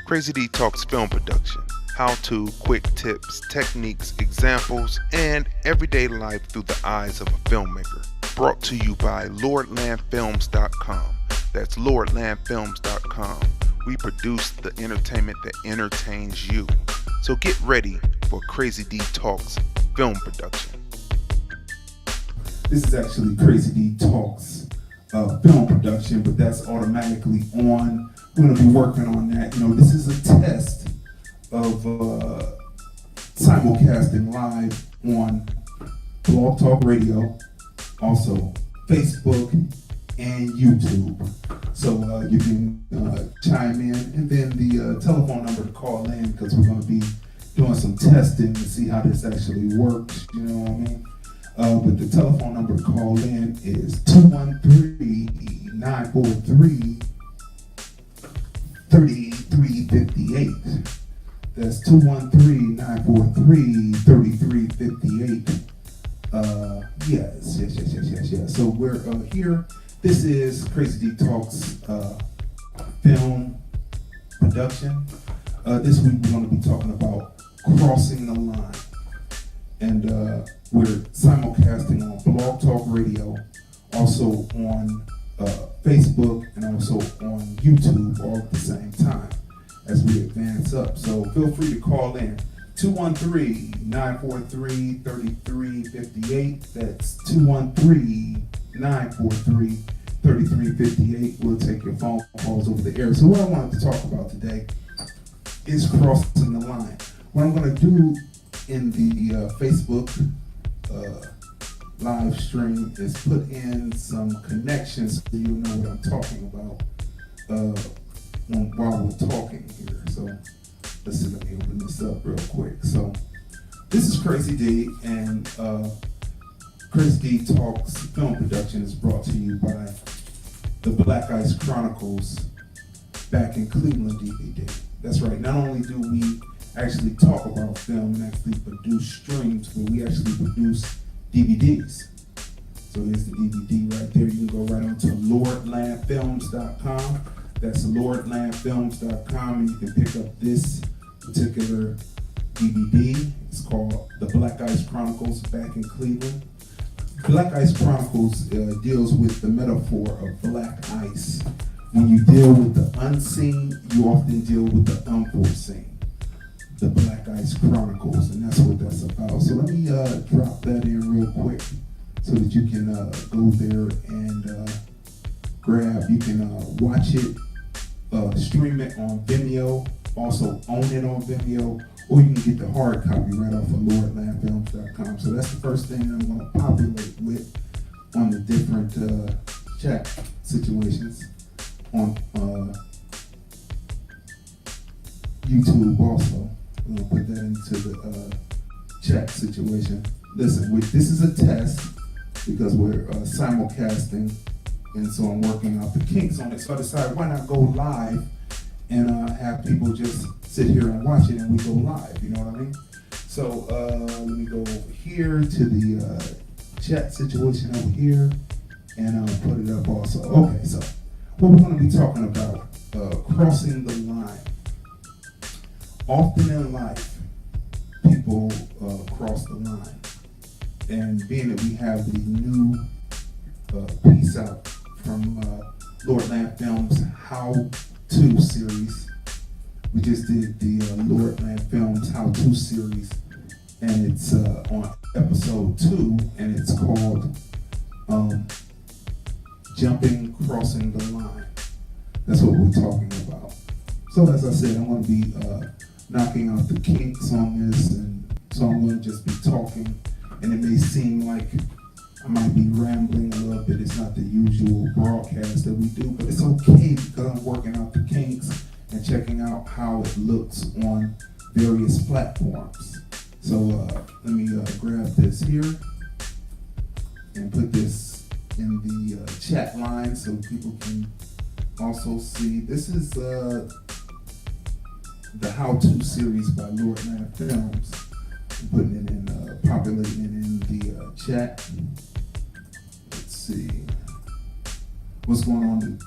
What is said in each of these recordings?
Crazy D talks film production, how-to, quick tips, techniques, examples, and everyday life through the eyes of a filmmaker. Brought to you by Lordlandfilms.com. That's Lordlandfilms.com. We produce the entertainment that entertains you. So get ready for Crazy D Talks film production. This is actually Crazy D Talks film production, but that's automatically on. We're going to be working on that. This is a test of simulcasting live on Blog Talk Radio, also Facebook and YouTube. So you can chime in, and then the telephone number to call in, because we're going to be doing some testing to see how this actually works. You know what I mean? But the telephone number to call in is 213-943-3358. That's 213-943-3358. Yes. So we're here. This is Crazy D Talks film production. This week we're going to be talking about crossing the line. And we're simulcasting on Blog Talk Radio, also on Facebook, and also on YouTube all at the same time as we advance up. So feel free to call in 213-943-3358. That's 213-943-3358. We'll take your phone calls over the air. So what I wanted to talk about today is crossing the line. What I'm going to do in the Facebook live stream is put in some connections so you know what I'm talking about while we're talking here. So let's see, let me open this up real quick. So this is Crazy D, and Crazy D Talks film production is brought to you by the Black Ice Chronicles Back in Cleveland DVD. That's right, not only do we actually talk about film and actually produce streams, but we actually produce DVDs. So here's the DVD right there. You can go right onto Lordlandfilms.com. That's Lordlandfilms.com, and you can pick up this particular DVD. It's called The Black Ice Chronicles Back in Cleveland. Black Ice Chronicles deals with the metaphor of black ice. When you deal with the unseen, you often deal with the unforeseen. The Black Ice Chronicles, and that's what that's about. So let me drop that in real quick so that you can go there and you can watch it, stream it on Vimeo, also own it on Vimeo, or you can get the hard copy right off of Lordlandfilms.com. So that's the first thing I'm going to populate with on the different chat situations on YouTube also. I'm going to put that into the chat situation. Listen, this is a test because we're simulcasting, and so I'm working out the kinks on it. So I decided, why not go live and have people just sit here and watch it, and we go live, you know what I mean? So let me go over here to the chat situation over here, and I'll put it up also. Okay, so what we're going to be talking about, crossing the line. Often in life, people cross the line. And being that we have the new piece out from Lordlandfilms How To Series, we just did the Lordlandfilms How To Series, and it's on episode 2, and it's called Jumping, Crossing the Line. That's what we're talking about. So as I said, I'm going to be knocking out the kinks on this, and so I'm going to just be talking, and it may seem like I might be rambling a little bit. It's not the usual broadcast that we do, but it's okay because I'm working out the kinks and checking out how it looks on various platforms. So let me grab this here and put this in the chat line so people can also see. This is the How-To series by Lordlandfilms. I'm putting it in, populating it in the chat. Let's see what's going on.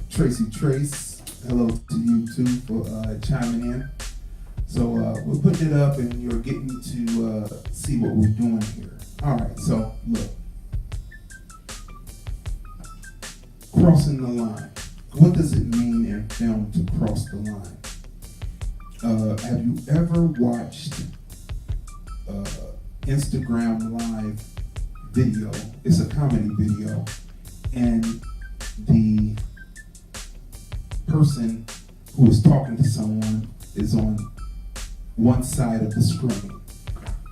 Tracy Trace hello to you too for chiming in. So we're putting it up and you're getting to see what we're doing here. All right, so look. Crossing the line. What does it mean in film to cross the line? Have you ever watched Instagram Live video? It's a comedy video, and the person who is talking to someone is on one side of the screen,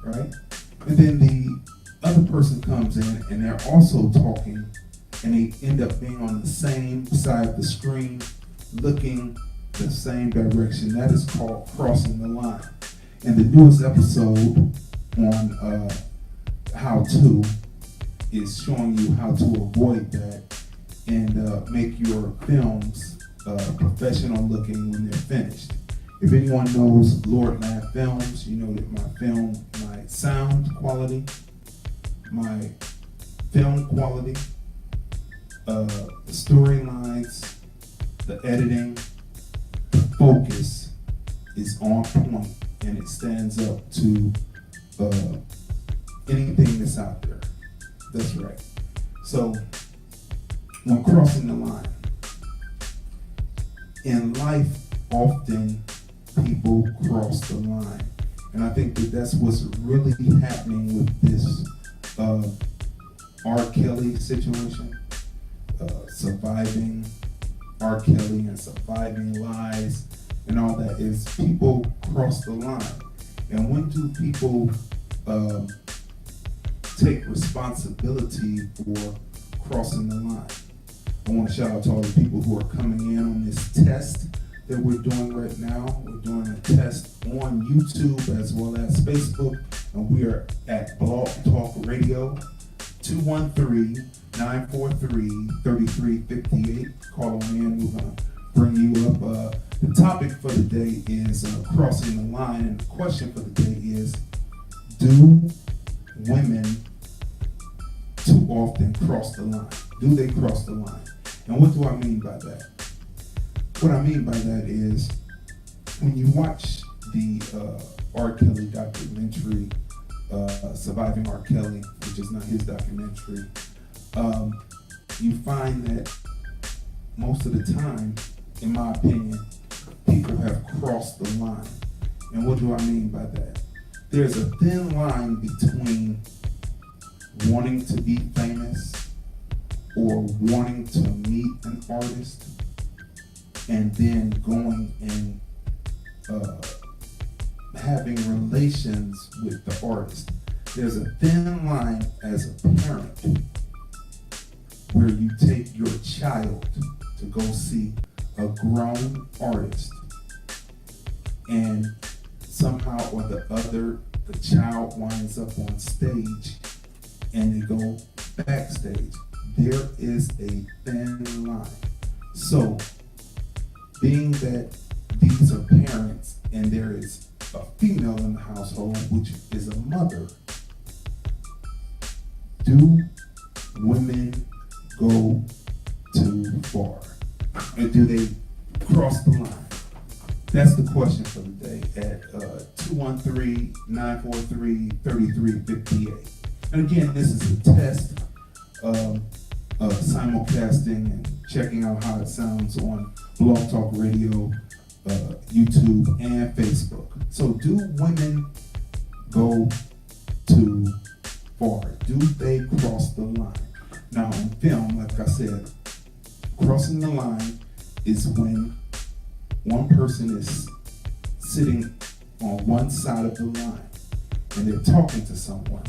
right? And then the other person comes in and they're also talking, and they end up being on the same side of the screen, looking the same direction. That is called crossing the line. And the newest episode on HOWTO is showing you how to avoid that and make your films professional looking when they're finished. If anyone knows Lordlandfilms, you know that my sound quality, my film quality, the storylines, the editing, the focus is on point, and it stands up to anything that's out there. That's right. So when crossing the line, in life, often people cross the line. And I think that that's what's really happening with this R. Kelly situation. Surviving R. Kelly and surviving lies and all that is people cross the line. And when do people take responsibility for crossing the line? I want to shout out to all the people who are coming in on this test that we're doing right now. We're doing a test on YouTube as well as Facebook, and we are at Blog Talk Radio, 213-943-3358. Call on in. We're going to bring you up. The topic for the day is crossing the line, and the question for the day is, do women too often cross the line? Do they cross the line? And what do I mean by that? What I mean by that is, when you watch the R. Kelly documentary, Surviving R. Kelly, which is not his documentary, you find that most of the time, in my opinion, people have crossed the line. And what do I mean by that? There's a thin line between wanting to be famous or wanting to meet an artist and then going and having relations with the artist. There's a thin line as a parent where you take your child to go see a grown artist, and somehow or the other, the child winds up on stage and they go backstage. There is a thin line. So, being that these are parents and there is a female in the household, which is a mother, do women go too far? Or do they cross the line? That's the question for the day at 213-943-3358. And again, this is a test simulcasting and checking out how it sounds on Blog Talk Radio, YouTube, and Facebook. So do women go too far? Do they cross the line? Now in film, like I said, crossing the line is when one person is sitting on one side of the line and they're talking to someone,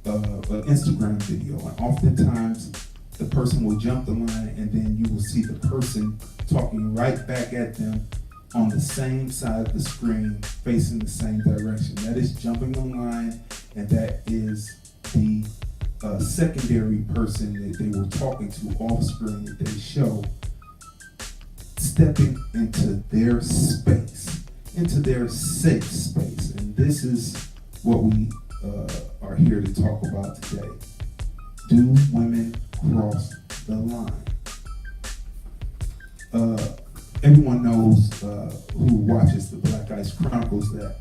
an Instagram video, and oftentimes the person will jump the line and then you will see the person talking right back at them on the same side of the screen, facing the same direction. That is jumping the line, and that is the secondary person that they were talking to off screen that they show stepping into their space, into their safe space. And this is what we are here to talk about today. Do women cross the line? everyone knows who watches the Black Ice Chronicles that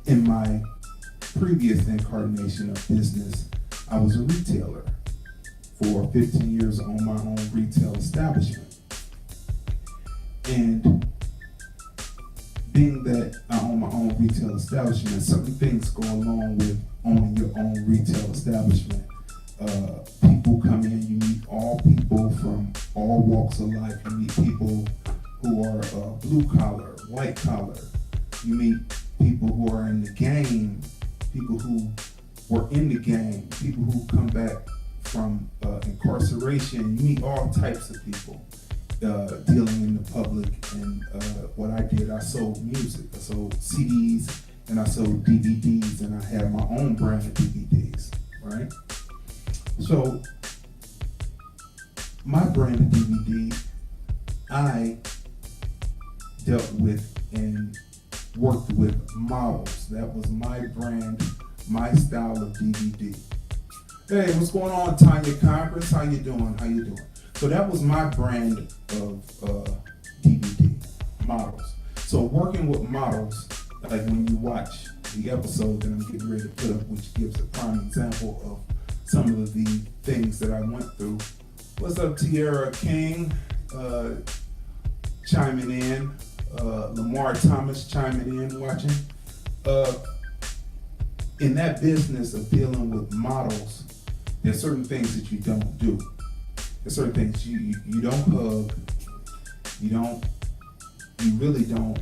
in my previous incarnation of business, I was a retailer for 15 years on my own retail establishment. And being that I own my own retail establishment, certain things go along with owning your own retail establishment. People come in, you meet all people from all walks of life. You meet people who are blue collar, white collar. You meet people who are in the game, people who were in the game, people who come back from incarceration. You meet all types of people dealing in the public. And what I did, I sold music. I sold CDs and I sold DVDs, and I had my own brand of DVDs, right? So my brand of DVD, I dealt with and worked with models. That was my brand, my style of DVD. Hey, what's going on, Tanya Congress? How you doing? How you doing? So that was my brand of DVD, models. So working with models, like when you watch the episode that I'm getting ready to put up, which gives a prime example of some of the things that I went through. What's up, Tierra King? Chiming in. Lamar Thomas chiming in, watching. In that business of dealing with models, there's certain things that you don't do. There's certain things you don't hug, you really don't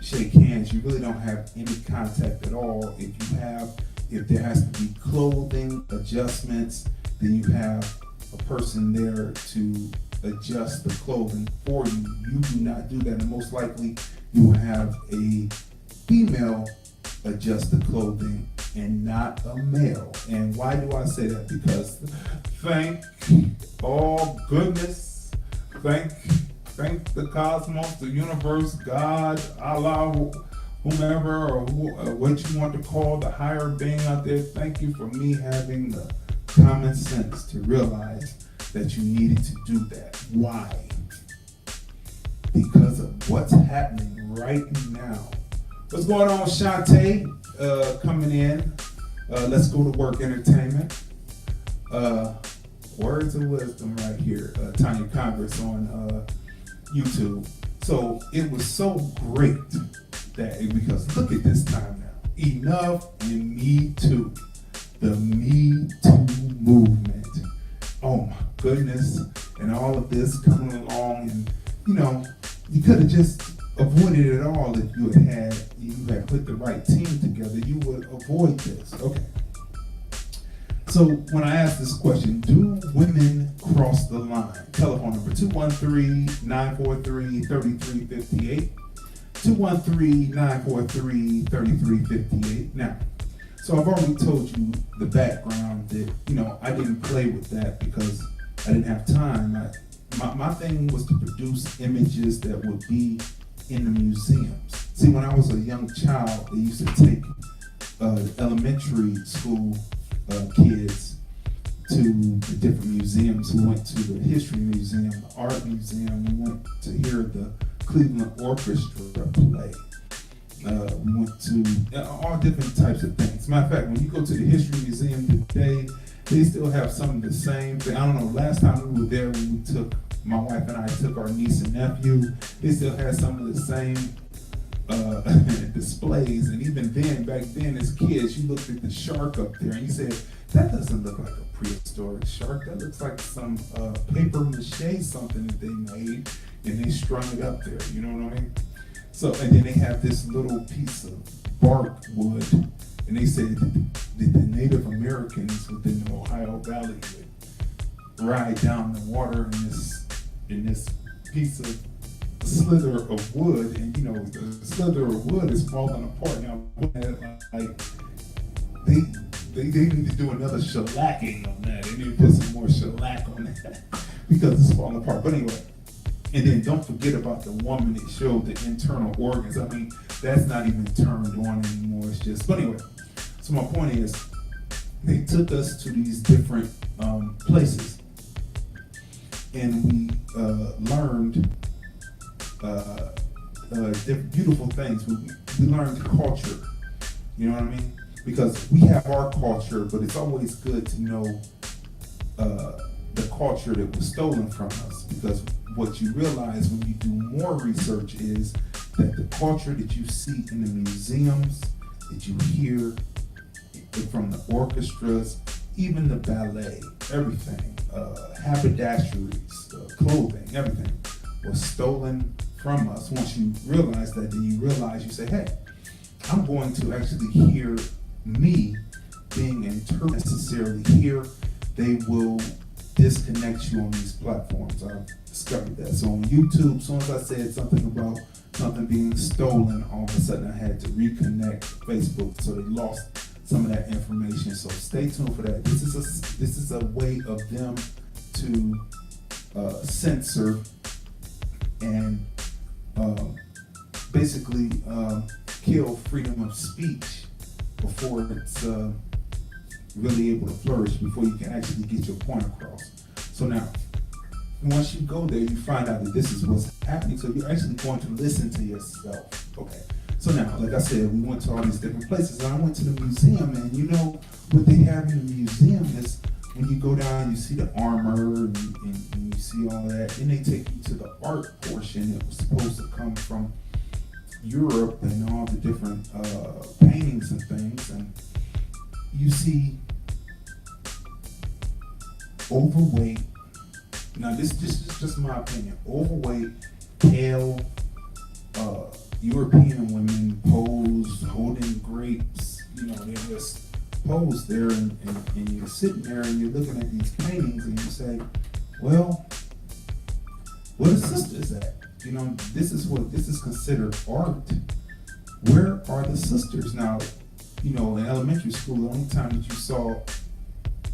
shake hands, you really don't have any contact at all. If there has to be clothing adjustments, then you have a person there to adjust the clothing for you. You do not do that, and most likely you will have a female adjust the clothing and not a male. And why do I say that? Because thank the cosmos, the universe, God, Allah, whomever, or what you want to call the higher being out there. Thank you for me having the common sense to realize that you needed to do that. Why? Because of what's happening right now. What's going on, Shantae? Coming in. Let's Go to Work Entertainment. Words of wisdom right here. Tanya Congress on YouTube. So it was so great because look at this time now. Enough and Me Too. The Me Too movement. Oh my goodness. And all of this coming along, and you could have just avoided it all if you had put the right team together. You would avoid this. Okay. So when I ask this question, do women cross the line? Telephone number 213-943-3358. 213-943-3358. Now, so I've already told you the background that, I didn't play with that because I didn't have time. My thing was to produce images that would be in the museums. See, when I was a young child, they used to take elementary school kids to the different museums. We went to the History Museum, the Art Museum. We went to hear the Cleveland Orchestra play. We went to all different types of things. Matter of fact, when you go to the History Museum today, they still have some of the same thing. I don't know, last time we were there, when my wife and I took our niece and nephew, they still had some of the same displays. And even then, back then as kids, you looked at the shark up there and you said, that doesn't look like a prehistoric shark. That looks like some paper mache something that they made and they strung it up there. You know what I mean? So, and then they have this little piece of bark wood, and they said that the Native Americans within the Ohio Valley would ride down the water in this piece of slither of wood, and the slither of wood is falling apart now. Like they need to do another shellacking on that. They need to put some more shellac on that because it's falling apart. But anyway, and then don't forget about the woman that showed the internal organs. I mean, that's not even turned on anymore. It's just, but anyway. So my point is, they took us to these different places. and we learned beautiful things. We learned culture. You know what I mean? Because we have our culture, but it's always good to know the culture that was stolen from us. Because what you realize when you do more research is that the culture that you see in the museums, that you hear from the orchestras, even the ballet, everything, haberdasheries, clothing, everything was stolen from us. Once you realize that, then you realize, you say, hey, I'm going to actually hear me being interpreted necessarily here. They will disconnect you on these platforms. I've discovered that. So on YouTube, as soon as I said something about something being stolen, all of a sudden I had to reconnect Facebook, so they lost some of that information. So stay tuned for that. This is a way of them to censor and basically kill freedom of speech before it's really able to flourish, before you can actually get your point across. So now, once you go there, you find out that this is what's happening. So you're actually going to listen to yourself. Okay. So now, like I said, we went to all these different places. And I went to the museum, and you know what they have in the museum is when you go down, you see the armor and you see all that. Then they take you to the art portion. It was supposed to come from Europe and all the different paintings and things. And you see overweight. Now, this is just my opinion. Overweight, pale, European women pose holding grapes. You know, they just pose there, and you're sitting there and you're looking at these paintings and you say, well, where the sisters at? You know, this is considered art. Where are the sisters? Now, you know, in elementary school, the only time that you saw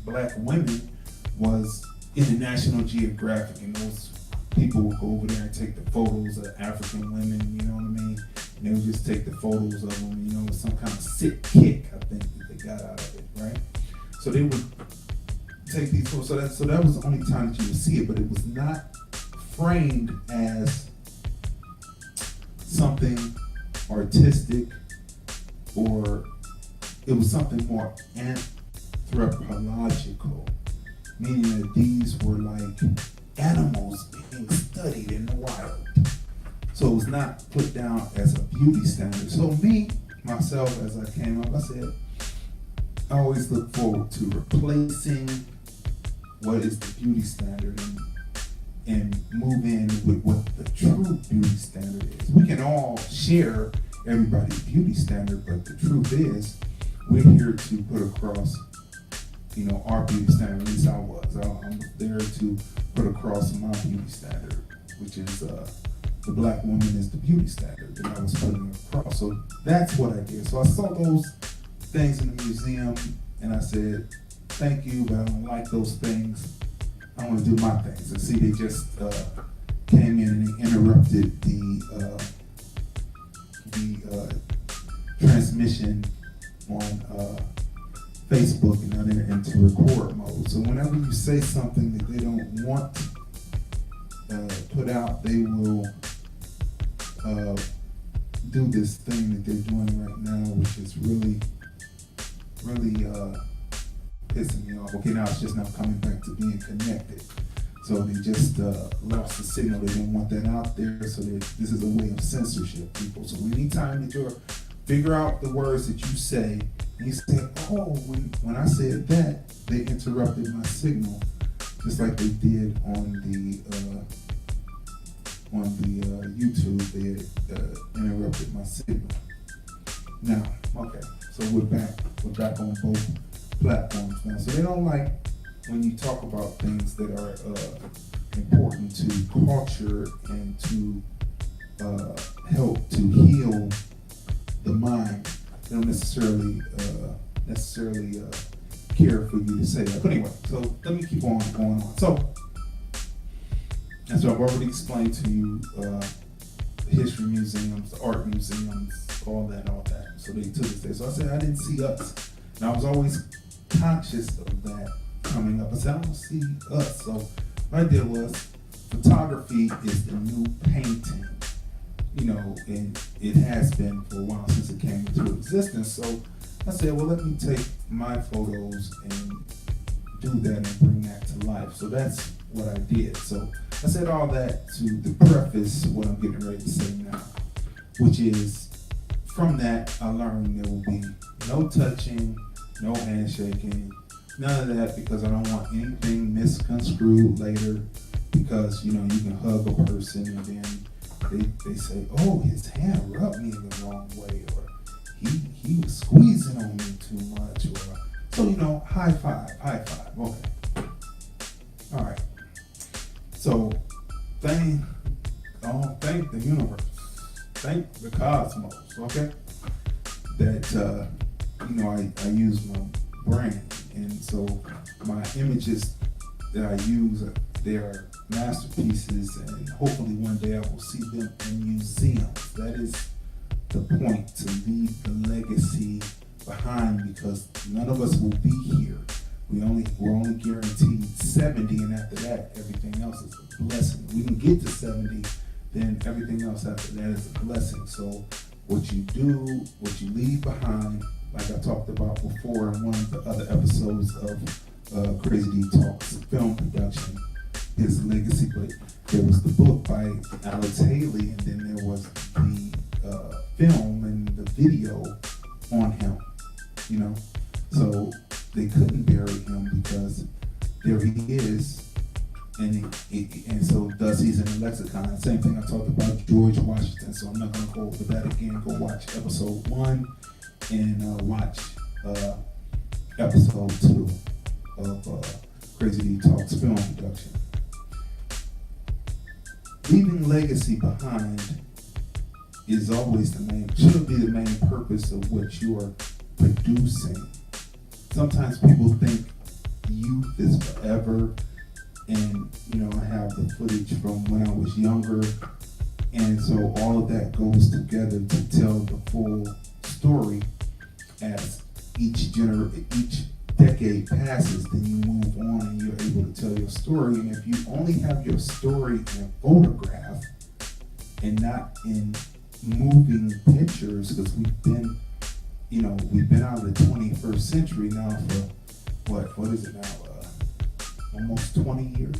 black women was in the National Geographic, and those people would go over there and take the photos of African women, you know what I mean? And they would just take the photos of them, you know, with some kind of sick kick, I think, that they got out of it, right? So they would take these photos. So that was the only time that you would see it, but it was not framed as something artistic, or it was something more anthropological, meaning that these were like animals being studied in the wild. So it was not put down as a beauty standard. So me, myself, as I came up, I said, I always look forward to replacing what is the beauty standard and move in with what the true beauty standard is. We can all share everybody's beauty standard, but the truth is, we're here to put across, you know, our beauty standard. At least I was. I'm there to put across my beauty standard, which is the black woman is the beauty standard that I was putting across. So that's what I did. So I saw those things in the museum, and I said, thank you, but I don't like those things. I want to do my things. And see, they just came in and they interrupted the transmission on Facebook, and they're into record mode. So whenever you say something that they don't want put out, they will do this thing that they're doing right now, which is really pissing me off. Okay, now it's just now coming back to being connected. So they just lost the signal. They didn't want that out there. So this is a way of censorship, people. So anytime that you're figure out the words that you say, and you say, oh, when I said that, they interrupted my signal, just like they did on the YouTube. They interrupted my signal. Now, okay, so we're back on both platforms now. So they don't like when you talk about things that are important to culture and to help to heal the mind. They don't necessarily care for you to say that. But anyway, so let me keep on going on. So, as I've already explained to you, history museums, art museums, all that. So they took us there. So I said I didn't see us. And I was always conscious of that coming up. I said I don't see us. So what I did was photography is the new painting, and it has been for a while since it came into existence. So I said, well, let me take my photos and do that and bring that to life. So that's what I did. So I said all that to preface what I'm getting ready to say now, which is from that I learned there will be no touching, no handshaking, none of that, because I don't want anything misconstrued later, because you can hug a person and then they say, oh, his hand rubbed me in the wrong way, or he was squeezing on me too much, or so high five, okay. All right. So thank the universe, thank the cosmos, okay, that I use my brain, and so my images that I use, they are masterpieces, and hopefully one day I will see them in museums. That is the point, to leave the legacy behind, because none of us will be here. We're only guaranteed 70, and after that, everything else is a blessing. We can get to 70, then everything else after that is a blessing. So what you do, what you leave behind, like I talked about before in one of the other episodes of Crazy D Talks, film production is legacy. But there was the book by Alex Haley, and then there was the film and the video on him, So they couldn't bury him because there he is, and so thus he's in the lexicon. Same thing I talked about George Washington, so I'm not going to go over that again. Go watch episode 1 and watch episode 2 of Crazy D Talks film production. Leaving legacy behind is always should be the main purpose of what you are producing. Sometimes people think youth is forever, and I have the footage from when I was younger, and so all of that goes together to tell the full story. As each decade passes, then you move on and you're able to tell your story. And if you only have your story in photograph and not in moving pictures, because we've been out of the 21st century now for what is it now? Almost 20 years.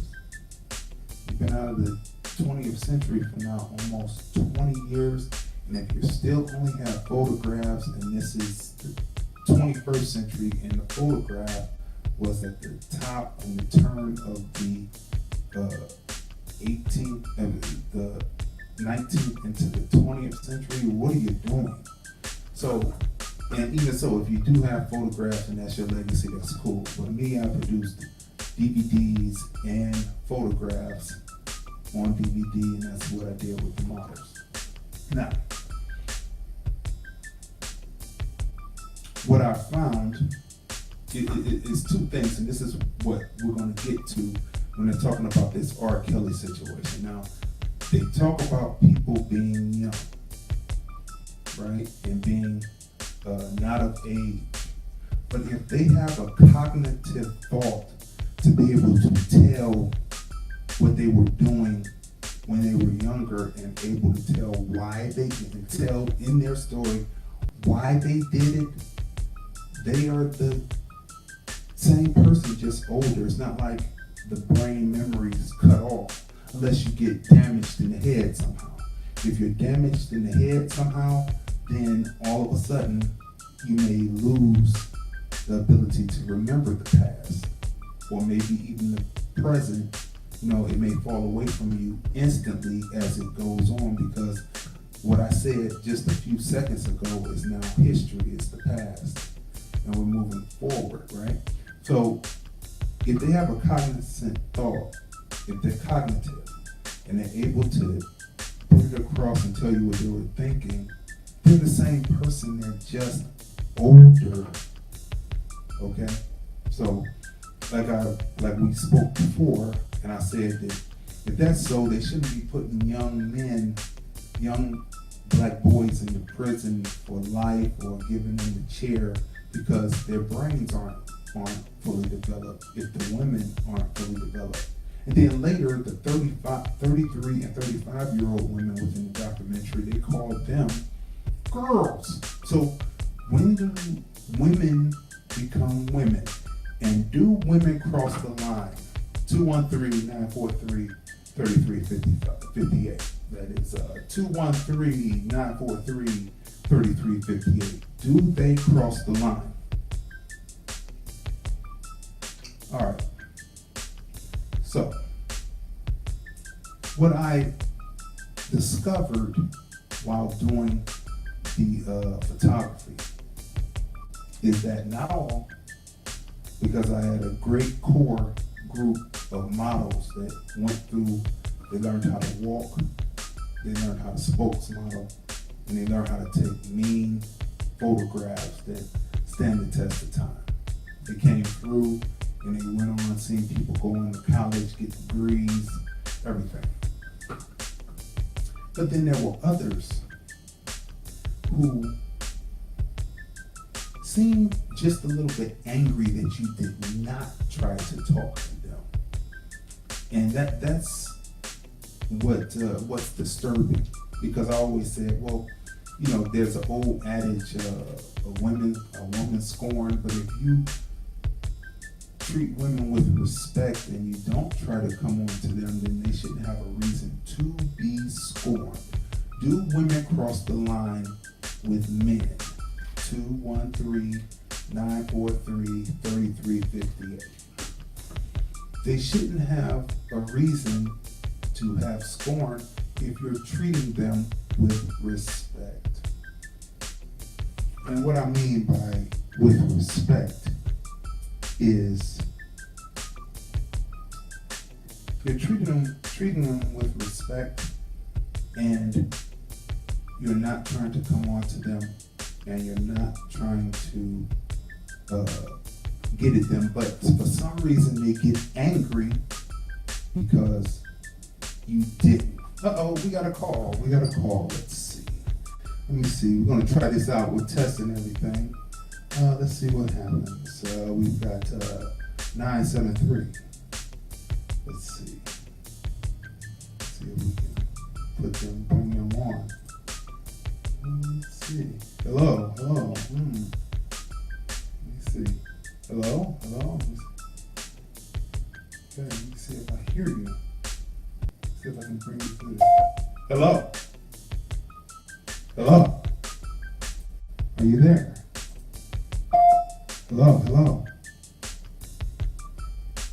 We've been out of the 20th century for now almost 20 years. And if you still only have photographs, and this is the 21st century, and the photograph was at the top and the turn of the 19th into the 20th century, what are you doing? So, and even so, if you do have photographs and that's your legacy, that's cool. But me, I produced DVDs and photographs on DVD, and that's what I did with the models. Now, what I found is two things, and this is what we're going to get to when they're talking about this R. Kelly situation. Now, they talk about people being young, right, and being not of age. But if they have a cognitive thought to be able to tell what they were doing when they were younger, and able to tell why they can tell in their story why they did it, they are the same person, just older. It's not like the brain memory is cut off unless you get damaged in the head somehow. If you're damaged in the head somehow, then all of a sudden you may lose the ability to remember the past, or maybe even the present. It may fall away from you instantly as it goes on, because what I said just a few seconds ago is now history, it's the past, and we're moving forward, right? So if they have a cognizant thought, if they're cognitive, and they're able to put it across and tell you what they were thinking, they're the same person, they're just older, okay? So like we spoke before, and I said that if that's so, they shouldn't be putting young black boys into prison for life, or giving them the chair, because their brains aren't fully developed, if the women aren't fully developed. And then later, the 33 and 35-year-old women within the documentary, they called them girls. So when do women become women? And do women cross the line? 213-943-3358. That is 213-943-3358. Do they cross the line? All right. So, what I discovered while doing the photography is that not all, because I had a great core group of models that went through, they learned how to walk, they learned how to spokesmodel, and they learned how to take mean photographs that stand the test of time. They came through and they went on seeing people go into college, get degrees, everything. But then there were others who seemed just a little bit angry that you did not try to talk to them. And that's what's disturbing, because I always said, well, you know, there's an old adage, a woman scorned, but if you treat women with respect and you don't try to come on to them, then they shouldn't have a reason to be scorned. Do women cross the line with men? 213-943-3358. They shouldn't have a reason to have scorn if you're treating them with respect. And what I mean by with respect is you're treating them with respect, and you're not trying to come on to them, and you're not trying to get at them, but for some reason they get angry because you didn't. We got a call. Let's see. Let me see. We're gonna try this out. We're testing everything. Let's see what happens. We've got 973. Let's see. See if we can bring them on. Let's see. Hello. Let me see. Hello. Okay, let me see if I hear you. See if I can bring you through this. Hello. Are you there?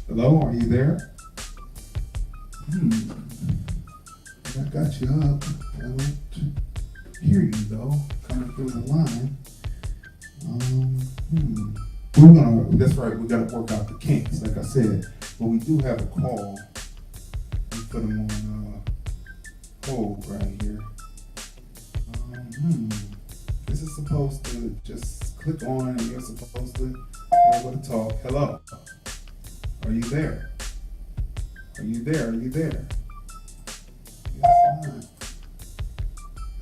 Hello, are you there? I got you up. I don't hear you though, coming through the line. That's right, we gotta work out the kinks, like I said. But we do have a call. We put them on hold right here. This is supposed to just click on and you're supposed to be able to talk. Hello. Are you there? Yes,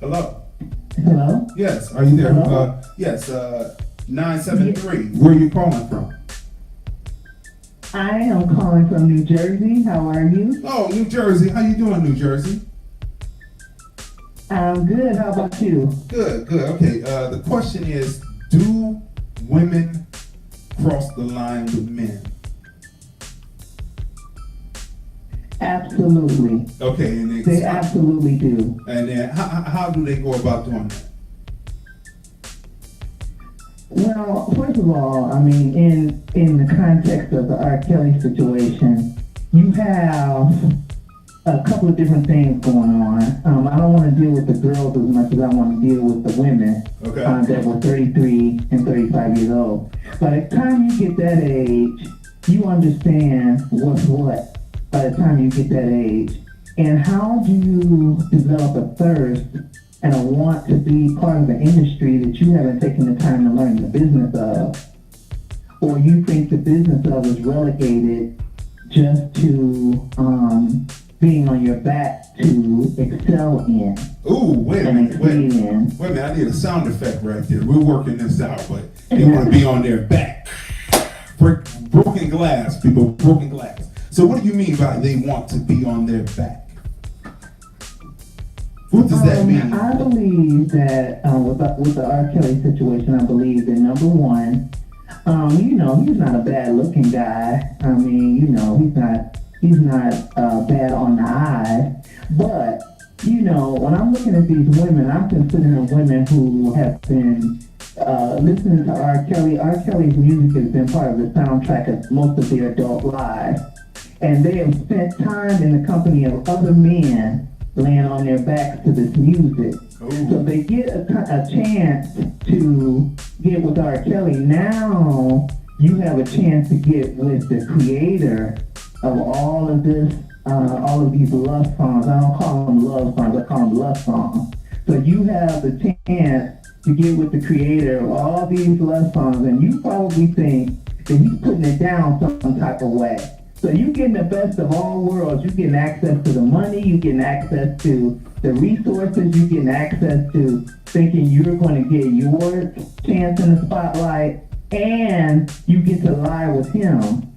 not. Hello. Yes, are you there? Hello? Yes, 973. Where are you calling from? I am calling from New Jersey. How are you? Oh, New Jersey. How you doing, New Jersey? I'm good. How about you? Good. Okay, the question is, do women cross the line with men? Absolutely. Okay, and they absolutely do. And then how do they go about doing that? Well, first of all, I mean, in the context of the R. Kelly situation, you have a couple of different things going on. I don't want to deal with the girls as much as I want to deal with the women that were 33 and 35 years old. By the time you get that age, you understand what's what by the time you get that age. And how do you develop a thirst and a want to be part of the industry that you haven't taken the time to learn the business of? Or you think the business of is relegated just to being on your back to excel in. Ooh, wait a minute, I need a sound effect right there. We're working this out, but they want to be on their back. Broken glass, people, broken glass. So what do you mean by they want to be on their back? What does that mean? I believe that with the R. Kelly situation, I believe that number one, he's not a bad-looking guy. I mean, he's not bad on the eye. But when I'm looking at these women, I'm considering women who have been listening to R. Kelly. R. Kelly's music has been part of the soundtrack of most of their adult lives, and they have spent time in the company of other men laying on their backs to this music. Ooh. So they get a chance to get with R. Kelly. Now you have a chance to get with the creator of all of this, all of these love songs. I don't call them love songs, I call them love songs. So you have the chance to get with the creator of all these love songs, and you probably think that he's putting it down some type of way. So you're getting the best of all worlds. You're getting access to the money, you're getting access to the resources, you're getting access to thinking you're going to get your chance in the spotlight, and you get to lie with him.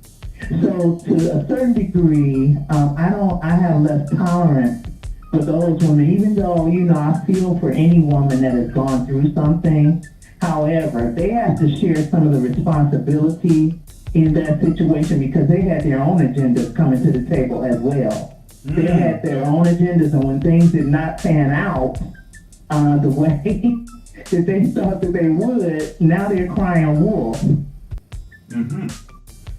So to a certain degree, I have less tolerance for those women, even though, I feel for any woman that has gone through something. However, they have to share some of the responsibility in that situation because they had their own agendas coming to the table as well. They had their own agendas, and when things did not pan out the way that they thought that they would, now they're crying wolf. Mm-hmm.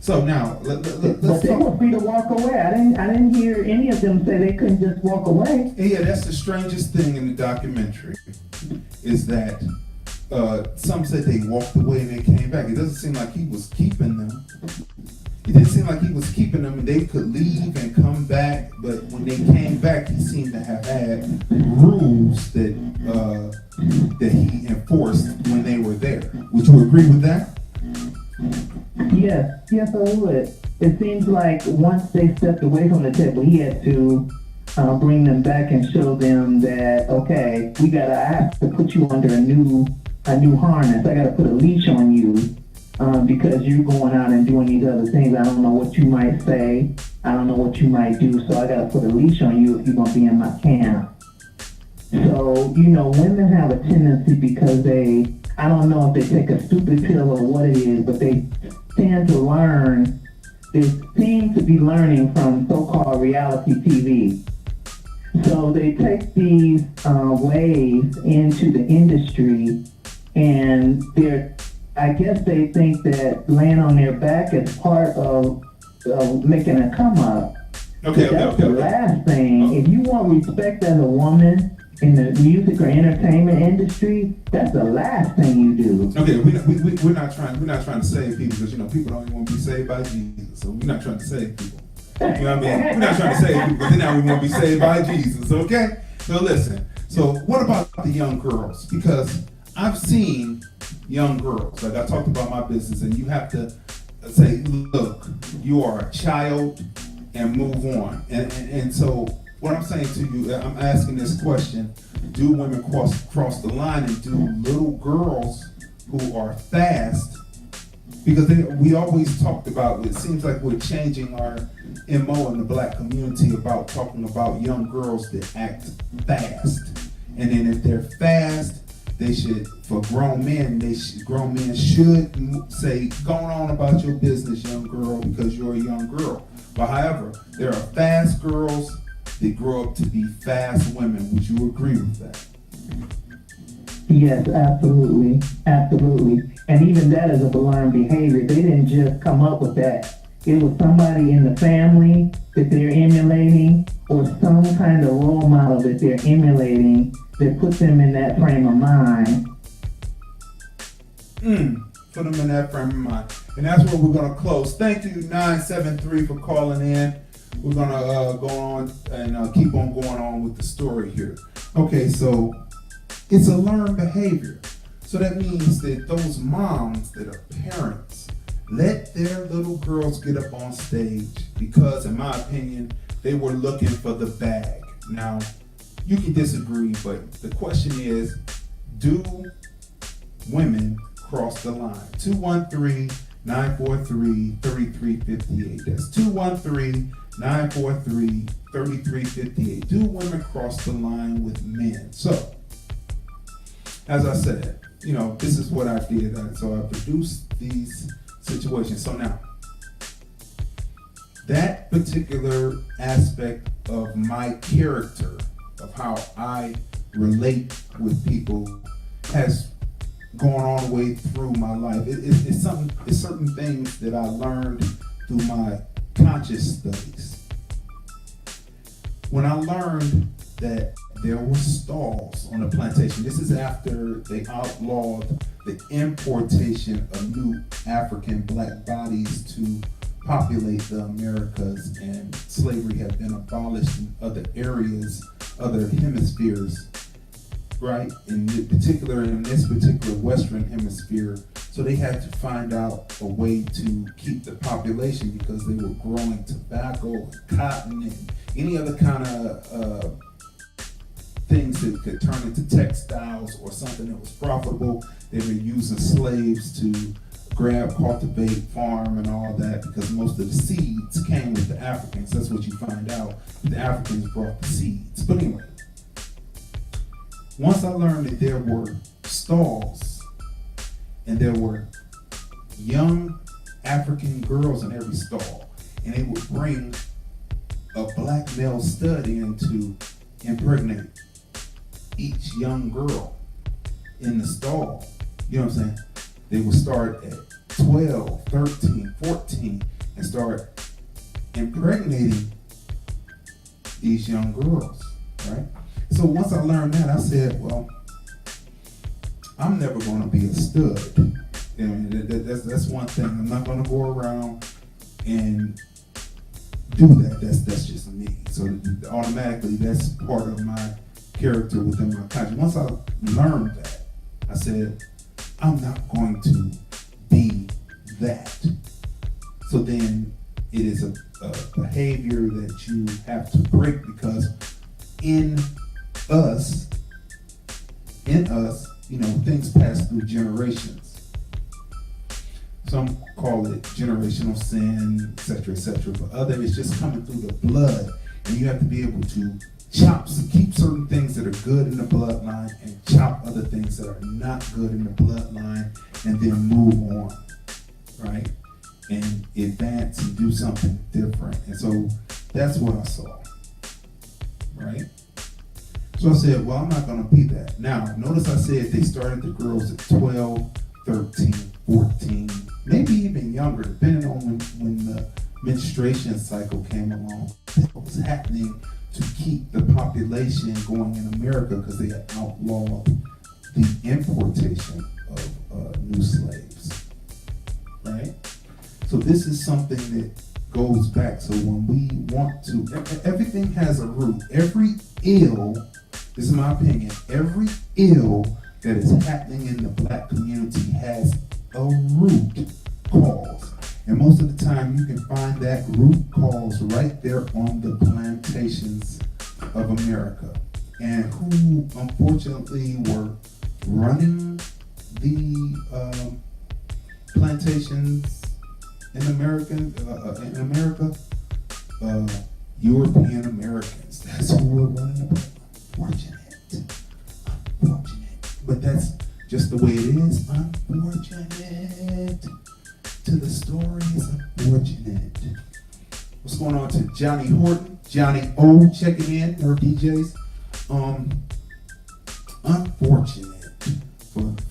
So now, let's but they were free to walk away. I didn't hear any of them say they couldn't just walk away. Yeah, that's the strangest thing in the documentary, is that some said they walked away and they came back. It doesn't seem like he was keeping them. It didn't seem like he was keeping them and they could leave and come back, but when they came back, he seemed to have had rules that he enforced when they were there. Would you agree with that? Yes, I would. It seems like once they stepped away from the table, he had to bring them back and show them that, okay, I have to put you under a new harness. I got to put a leash on you because you're going out and doing these other things. I don't know what you might say. I don't know what you might do. So I got to put a leash on you if you're going to be in my camp. So, women have a tendency because I don't know if they take a stupid pill or what it is, but they tend to learn. They seem to be learning from so-called reality TV. So they take these ways into the industry, and I guess they think that laying on their back is part of making a come up. Okay. The last thing. If you want respect as a woman in the music or entertainment industry, that's the last thing you do. Okay, we're not trying to save people because people don't even want to be saved by Jesus. So we're not trying to save people. You know what I mean? We're not trying to save people, but then now we want to be saved by Jesus. Okay? So listen. So what about the young girls? Because I've seen young girls. Like I talked about my business, and you have to say, look, you are a child, and move on. And so what I'm saying to you, I'm asking this question: do women cross the line, and do little girls who are fast? Because we always talked about, it seems like we're changing our MO in the black community about talking about young girls that act fast. And then if they're fast, they should, for grown men should say, go on about your business, young girl, because you're a young girl. But however, there are fast girls that grow up to be fast women. Would you agree with that? Yes, absolutely. And even that is a learned behavior. They didn't just come up with that. It was somebody in the family that they're emulating, or some kind of role model that they're emulating that puts them in that frame of mind. Put them in that frame of mind. And that's where we're going to close. Thank you, 973, for calling in. We're going to go on and keep on going on with the story here. Okay, so it's a learned behavior. So that means that those moms that are parents let their little girls get up on stage because, in my opinion, they were looking for the bag. Now, you can disagree, but the question is, do women cross the line? 213-943-3358. That's 213-943-3358. Do women cross the line with men? So, as I said, this is what I did. So I produced these situations. So now, that particular aspect of my character, of how I relate with people, has gone all the way through my life. It's certain things that I learned through my conscious studies. When I learned that there were stalls on the plantation, this is after they outlawed the importation of new African black bodies to populate the Americas, and slavery had been abolished in other areas, other hemispheres, right? In this particular Western hemisphere. So they had to find out a way to keep the population, because they were growing tobacco and cotton and any other kind of things that could turn into textiles or something that was profitable. They were using slaves to grab, cultivate, farm, and all that, because most of the seeds came with the Africans. That's what you find out. The Africans brought the seeds. But anyway, once I learned that there were stalls and there were young African girls in every stall, and they would bring a black male stud in to impregnate each young girl in the stall. You know what I'm saying? They would start at 12, 13, 14 and start impregnating these young girls, right? So once I learned that, I said, well, I'm never going to be a stud. And that's one thing. I'm not going to go around and do that. That's just me. So automatically, that's part of my character within my conscience. Once I learned that, I said, I'm not going to be that. So then it is a behavior that you have to break, because in us, things pass through generations. Some call it generational sin, etc., etc. But other, it's just coming through the blood, and you have to be able to keep certain things that are good in the bloodline and chop other things that are not good in the bloodline, and then move on, right? And advance and do something different. And so that's what I saw, right? So I said, well, I'm not going to be that. Now, notice I said they started the girls at 12, 13, 14, maybe even younger, depending on when the menstruation cycle came along. What was happening to keep the population going in America, because they had outlawed the importation of new slaves, right? So this is something that goes back. So when we want to, everything has a root. Every ill, this is my opinion, every ill that is happening in the black community has a root cause. And most of the time you can find that root cause right there on the plantations of America. And who unfortunately were running the plantations in America, European Americans. That's who were running the unfortunate. But that's just the way it is. Unfortunate. To the story is unfortunate. What's going on to Johnny Horton? Johnny O checking in, her DJs. Unfortunate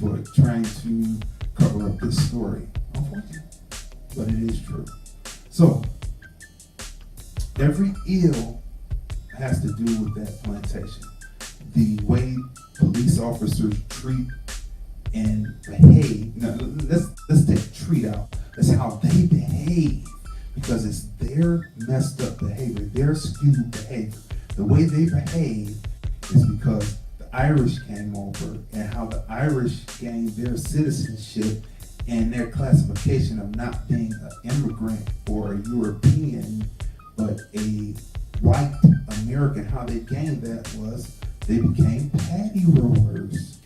for trying to cover up this story. Unfortunate. But it is true. So, every ill has to do with that plantation. The way police officers treat and behave. Now, let's take treat out. That's how they behave, because it's their messed up behavior, their skewed behavior. The way they behave is because the Irish came over, and how the Irish gained their citizenship and their classification of not being an immigrant or a European, but a white American. How they gained that was they became patty rollers,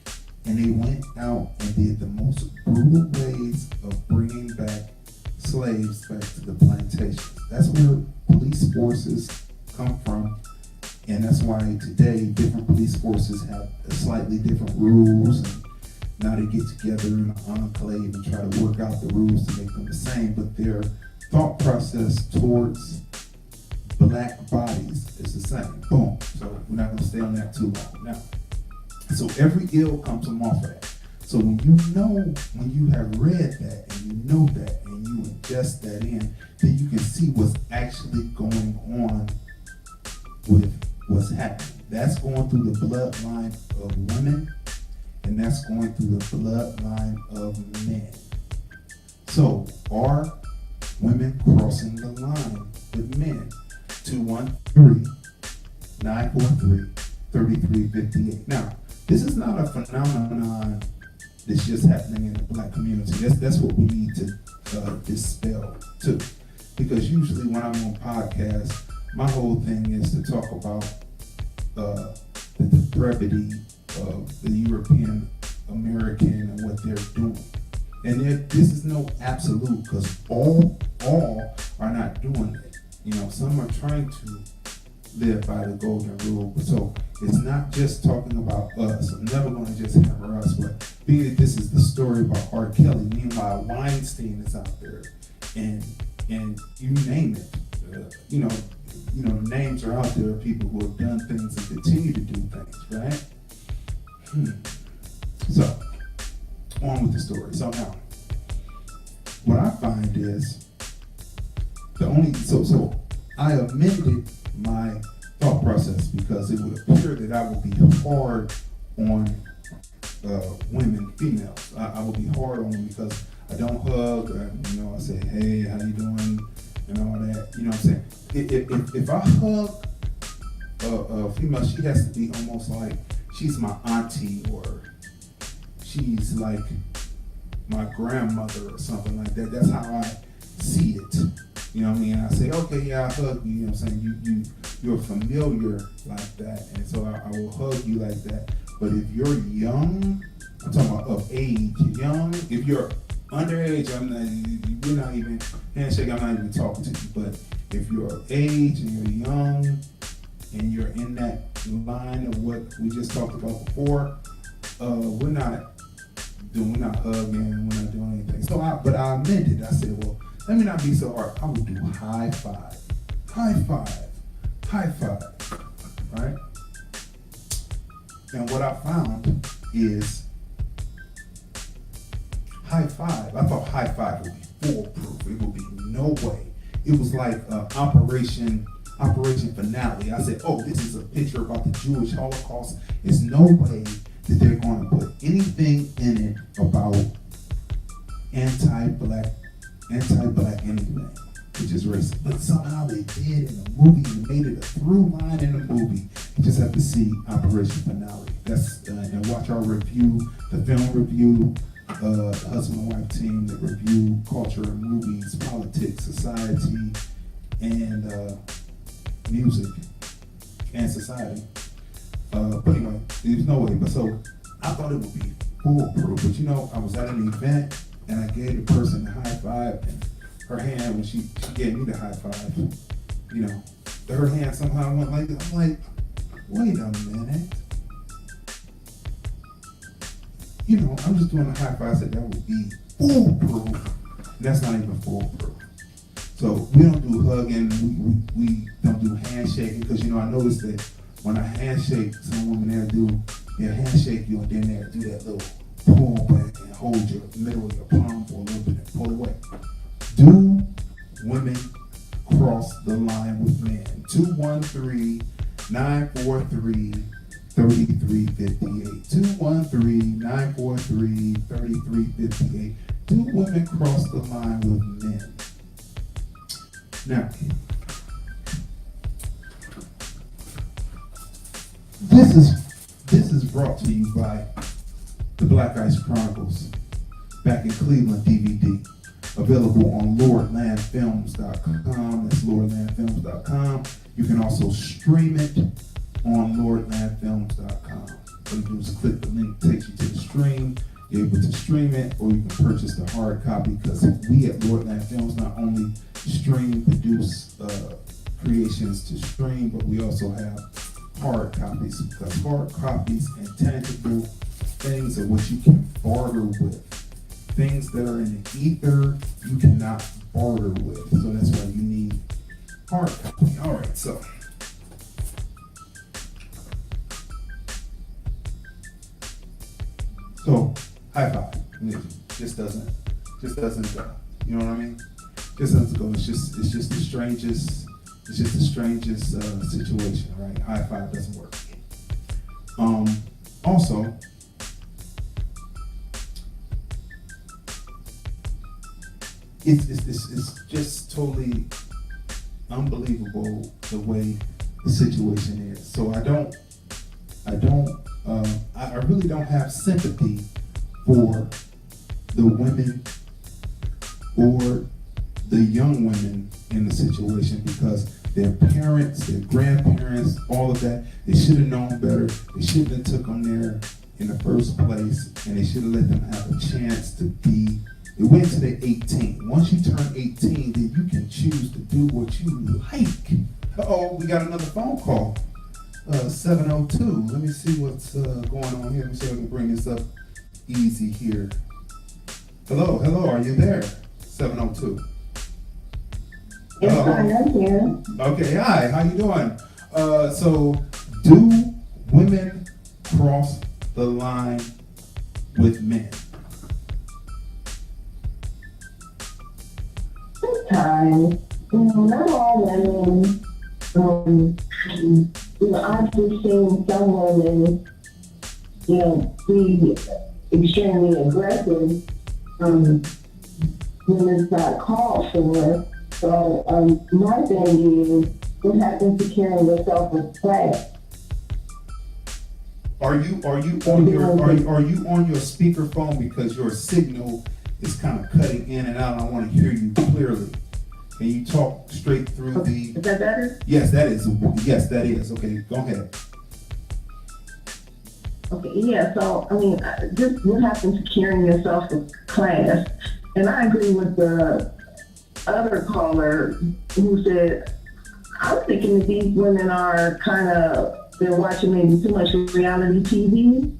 and they went out and did the most brutal ways of bringing back slaves back to the plantations. That's where police forces come from. And that's why today different police forces have slightly different rules. And now they get together in an enclave and try to work out the rules to make them the same. But their thought process towards black bodies is the same. Boom. So we're not going to stay on that too long. Now, so every ill comes from off of that. So when you have read that and you know that and you ingest that in, then you can see what's actually going on with what's happening. That's going through the bloodline of women, and that's going through the bloodline of men. So are women crossing the line with men? 213-943-3358. Now, this is not a phenomenon that's just happening in the black community. That's what we need to dispel too. Because usually when I'm on podcasts, my whole thing is to talk about the depravity of the European American and what they're doing. And this is no absolute, because all are not doing it. You know, some are trying to live by the golden rule. So it's not just talking about us. I'm never going to just hammer us, but being that this is the story about R. Kelly, meanwhile Weinstein is out there, and you name it. You know, names are out there of people who have done things and continue to do things, right? So, on with the story. So now, what I find is so I amended my thought process because it would appear that I would be hard on women, females. I would be hard on them because I don't hug. I say, hey, how you doing, and all that. You know what I'm saying? If I hug a female, she has to be almost like she's my auntie, or she's like my grandmother or something like that. That's how I see it. You know what I mean? I say, okay, yeah, I hug you. You know what I'm saying? You're familiar like that, and so I will hug you like that. But if you're young, I'm talking about of age, young. If you're underage, we're not even handshake. I'm not even talking to you. But if you're of age and you're young and you're in that line of what we just talked about before, we're not hugging, we're not doing anything. So I amended. I said, well, let me not be so hard. I would do high five, right? And what I found is high five. I thought high five would be foolproof. It would be no way. It was like Operation Finale. I said, oh, this is a picture about the Jewish Holocaust. There's no way that they're going to put anything in it about anti-black anything, which is racist. But somehow they did in the movie. They made it a through line in the movie. You just have to see Operation Finale. That's and watch our review, the film review, husband and wife team that review culture and movies, politics, society, and music and society. But anyway, there's no way. But so I thought it would be foolproof. But I was at an event and I gave the person the high five, and her hand, when she gave me the high five, her hand somehow went like this. I'm like, wait a minute. I'm just doing a high five. I said that would be foolproof. That's not even foolproof. So we don't do hugging, we don't do handshaking, because I noticed that when I handshake, some women they'll handshake you and then they'll do that little pull back and hold your middle of your palm for a little bit and pull away. Do women cross the line with men? 213-943-3358. 213-943-3358. Do women cross the line with men? Now, this is brought to you by the Black Ice Chronicles Back in Cleveland DVD, available on Lordlandfilms.com. That's Lordlandfilms.com. You can also stream it on Lordlandfilms.com. All you do is click the link, takes you to the stream. you're able to stream it, or you can purchase the hard copy, because we at Lordland Films not only produce creations to stream, but we also have hard copies, because hard copies and tangible things are what you can barter with. Things that are in the ether, you cannot barter with. So that's why you need hard copy. All right, so. So, high five. Just doesn't go. You know what I mean? Just doesn't go. It's just the strangest situation, right? High five doesn't work. Also, it's just totally unbelievable the way the situation is. So I really don't have sympathy for the women or the young women in the situation, because their parents, their grandparents, all of that, they should have known better. They shouldn't have took them there in the first place, and they should have let them have a chance to be. They wait till they're 18. Once you turn 18, then you can choose to do what you like. Uh-oh, we got another phone call. 702. Let me see what's going on here. Let me see if I can bring this up easy here. Hello, are you there? 702. Yes, I am here. Okay, hi, how you doing? So, do women cross the line with men? Sometimes, not all women. I've just seen some women, be extremely aggressive when it's not called for. So my thing is, what happens to carrying yourself with class? Are you on your speakerphone, because your signal is kind of cutting in and out? I want to hear you clearly. Can you talk straight through the? Is that better? Yes, that is. Yes, that is. Okay, go ahead. Okay, yeah. So just what happens to carrying yourself with class? And I agree with the other caller who said, I'm thinking that these women are they're watching maybe too much reality TV,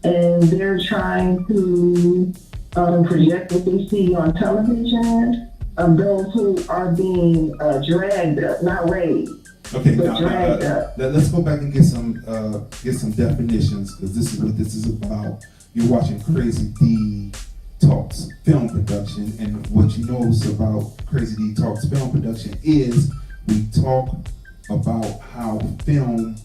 and they're trying to project what they see on television. Those who are being dragged up, not raped, okay, but dragged up. Let's go back and get some definitions, because this is what this is about. You're watching Crazy D Talks Film Production, and what you know about Crazy D Talks Film Production is we talk about how film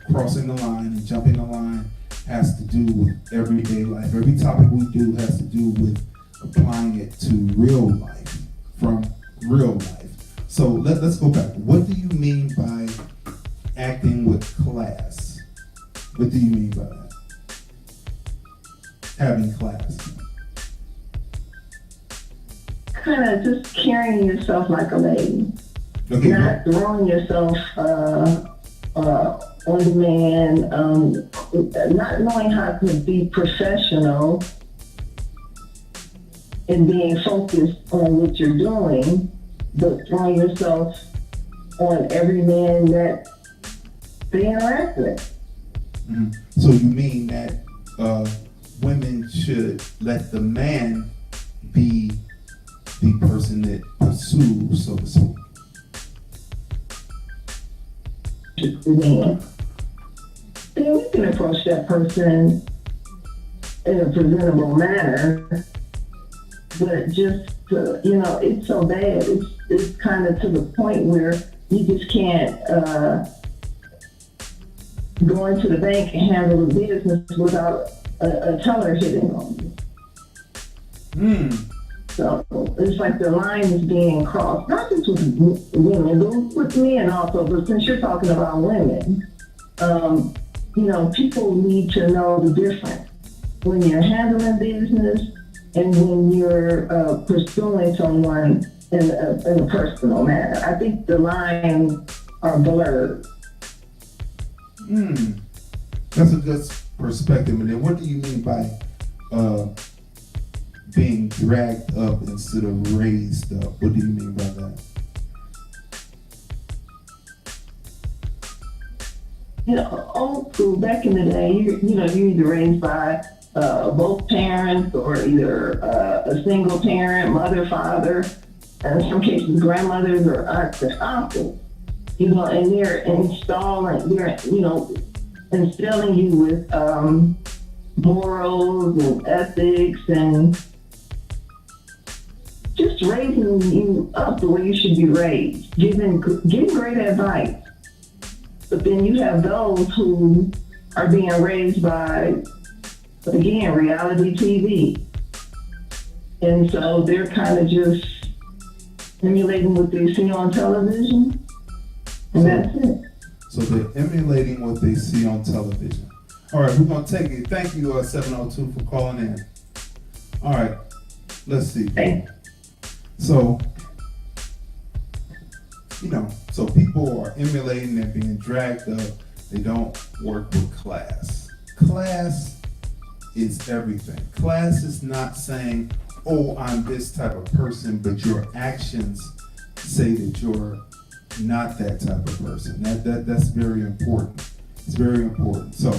crossing the line and jumping the line has to do with everyday life. Every topic we do has to do with applying it to real life, from real life. So let's go back. What do you mean by acting with class? What do you mean by that? Having class. Kind of just carrying yourself like a lady. Okay, not throwing yourself on demand, not knowing how to be professional and being focused on what you're doing, but throwing yourself on every man that they interact with. Mm-hmm. So you mean that women should let the man be the person that pursues, so to speak? Then we can approach that person in a presentable manner, but just it's so bad. It's kind of to the point where you just can't go into the bank and handle the business without a teller hitting on you. So it's like the line is being crossed, not just with women, but with men also. But since you're talking about women, people need to know the difference when you're handling business and when you're pursuing someone in a personal manner. I think the lines are blurred. That's a good perspective. And then what do you mean by uh, being dragged up instead of raised up. What do you mean by that? You know, old school, back in the day, you're either raised by both parents or either a single parent, mother, father, and in some cases grandmothers or aunts and uncles. You know, and they're instilling you with morals and ethics and just raising you up the way you should be raised, giving great advice. But then you have those who are being raised by, again, reality TV. And so they're kind of just emulating what they see on television, and that's it. So they're emulating what they see on television. All right, we're going to take it. Thank you, 702, for calling in. All right, let's see. Thanks. So, so people are emulating and being dragged up. They don't work with class. Class is everything. Class is not saying, oh, I'm this type of person, but your actions say that you're not that type of person. That's very important. It's very important. So,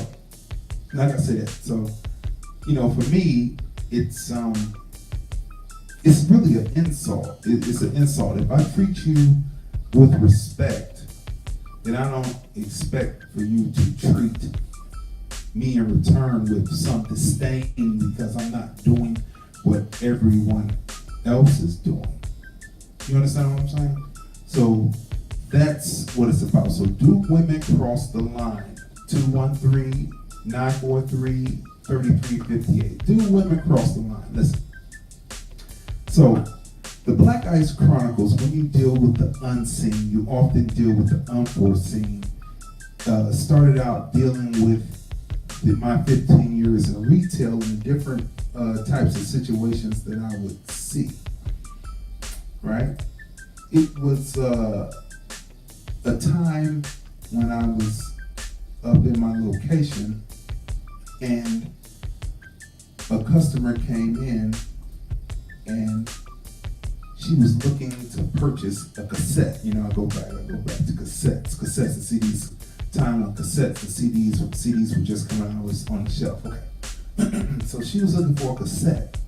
like I said, for me, it's really an insult. It's an insult. If I treat you with respect, then I don't expect for you to treat me in return with some disdain because I'm not doing what everyone else is doing. You understand what I'm saying? So that's what it's about. So do women cross the line? 213-943-3358. Do women cross the line? Listen. So the Black Ice Chronicles, when you deal with the unseen, you often deal with the unforeseen. Started out dealing with my 15 years in retail and different types of situations that I would see, right? It was a time when I was up in my location and a customer came in and she was looking to purchase a cassette. I go back to cassettes and CDs. Time on cassettes and CDs were just coming out, was on the shelf. Okay. So she was looking for a cassette.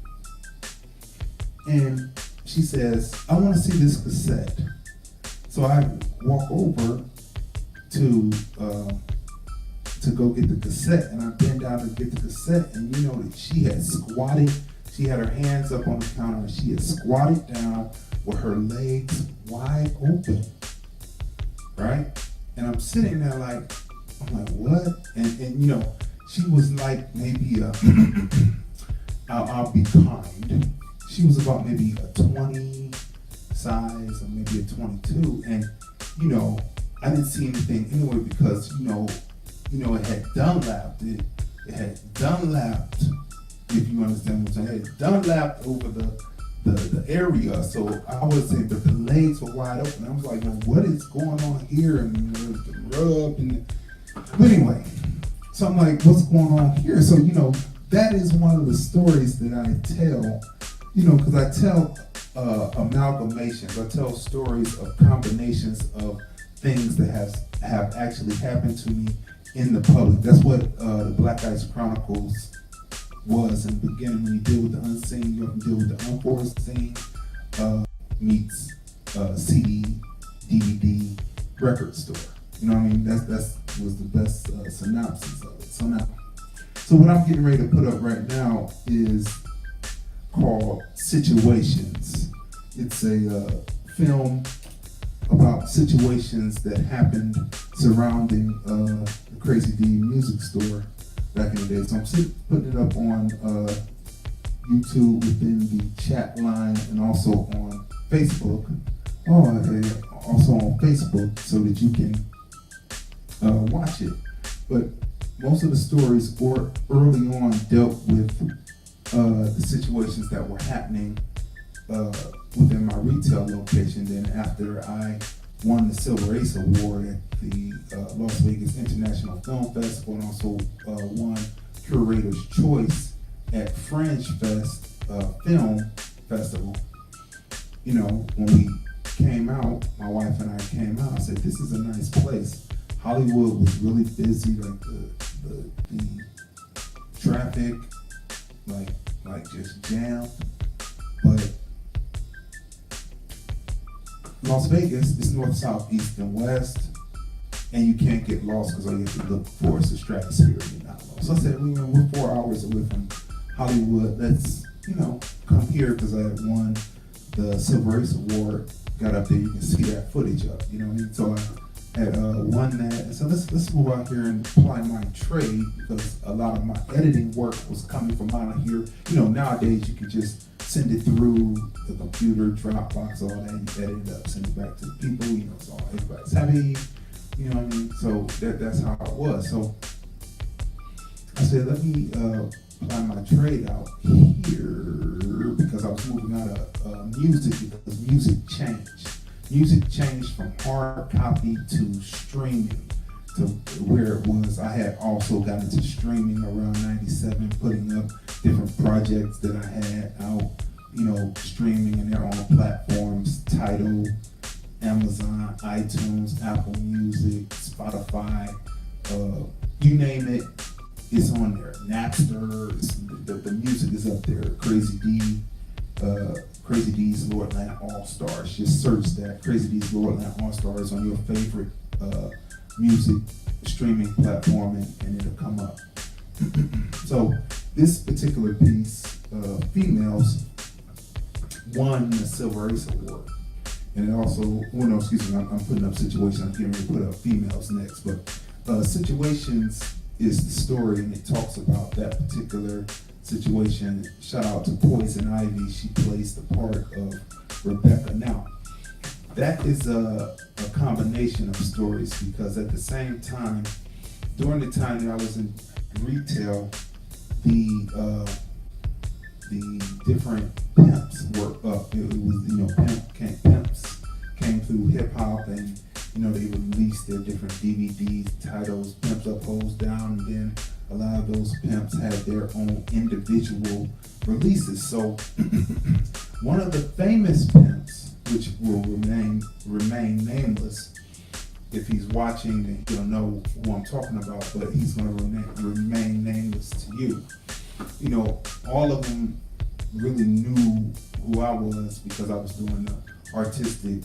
And she says, I want to see this cassette. So I walk over to go get the cassette, and I bend down to get the cassette, and that she had squatted. She had her hands up on the counter, and she had squatted down with her legs wide open, right? And I'm sitting there I'm like, what? And she was like maybe I'll be kind. She was about maybe a 20 size or maybe a 22, and I didn't see anything anyway because it had Dunlapped. It had Dunlapped, if you understand what I'm saying. It had Dunlapped over the area, so I would say, but the legs were wide open. I was like, well, what is going on here? And there's the rub, but anyway, so I'm like, what's going on here? So that is one of the stories that I tell, because I tell amalgamations. I tell stories of combinations of things that have actually happened to me in the public. That's what the Black Ice Chronicles was in the beginning. When you deal with the unseen, you often deal with the unforeseen. Meets CD, DVD, record store. You know what I mean? That was the best synopsis of it. So what I'm getting ready to put up right now is called Situations. It's a film about situations that happened surrounding the Crazy D music store back in the day. So I'm putting it up on YouTube within the chat line and also on Facebook. Also on Facebook so that you can watch it. But most of the stories early on dealt with the situations that were happening within my retail location. Then after I won the Silver Ace Award at the Las Vegas International Film Festival and also won Curator's Choice at Fringe Fest Film Festival, you know, when we came out, my wife and I came out, I said, this is a nice place. Hollywood was really busy, like the traffic, like just jammed. But Las Vegas is north, south, east, and west, and you can't get lost because all you have to look for is the stratosphere. You're not lost. So I said, we're 4 hours away from Hollywood. Let's, come here because I had won the Silver Ace Award. Got up there, you can see that footage up. You know what I mean? So I had won that. And so let's move out here and apply my trade because a lot of my editing work was coming from out here. Nowadays you can just send it through the computer, Dropbox, all that. You edit it up, send it back to the people. It's all everybody's happy. You know what I mean? So that's how it was. So I said, let me apply my trade out here because I was moving out of music because music changed. Music changed from hard copy to streaming to where it was. I had also got into streaming around 97, putting up different projects that I had out, streaming in their own platforms, Tidal, Amazon, iTunes, Apple Music, Spotify, you name it, it's on there. Napster, the music is up there. Crazy D's Lordland All Stars. Just search that. Crazy D's Lordland All Stars on your favorite music streaming platform, and it'll come up. So this particular piece, Females, won the Silver Ace Award. And it also, I'm putting up Situations. I'm getting ready to put up Females next. But Situations is the story, and it talks about that particular situation. Shout out to Poison Ivy. She plays the part of Rebecca. Now, that is a combination of stories because at the same time, during the time that I was in retail, the different pimps were up. It was, pimps came through hip hop, and they released their different DVDs, titles, Pimps Up, Hoes Down, and then a lot of those pimps had their own individual releases. So one of the famous pimps, which will remain nameless, if he's watching, then he'll know who I'm talking about, but he's going to remain nameless to you. All of them really knew who I was because I was doing the artistic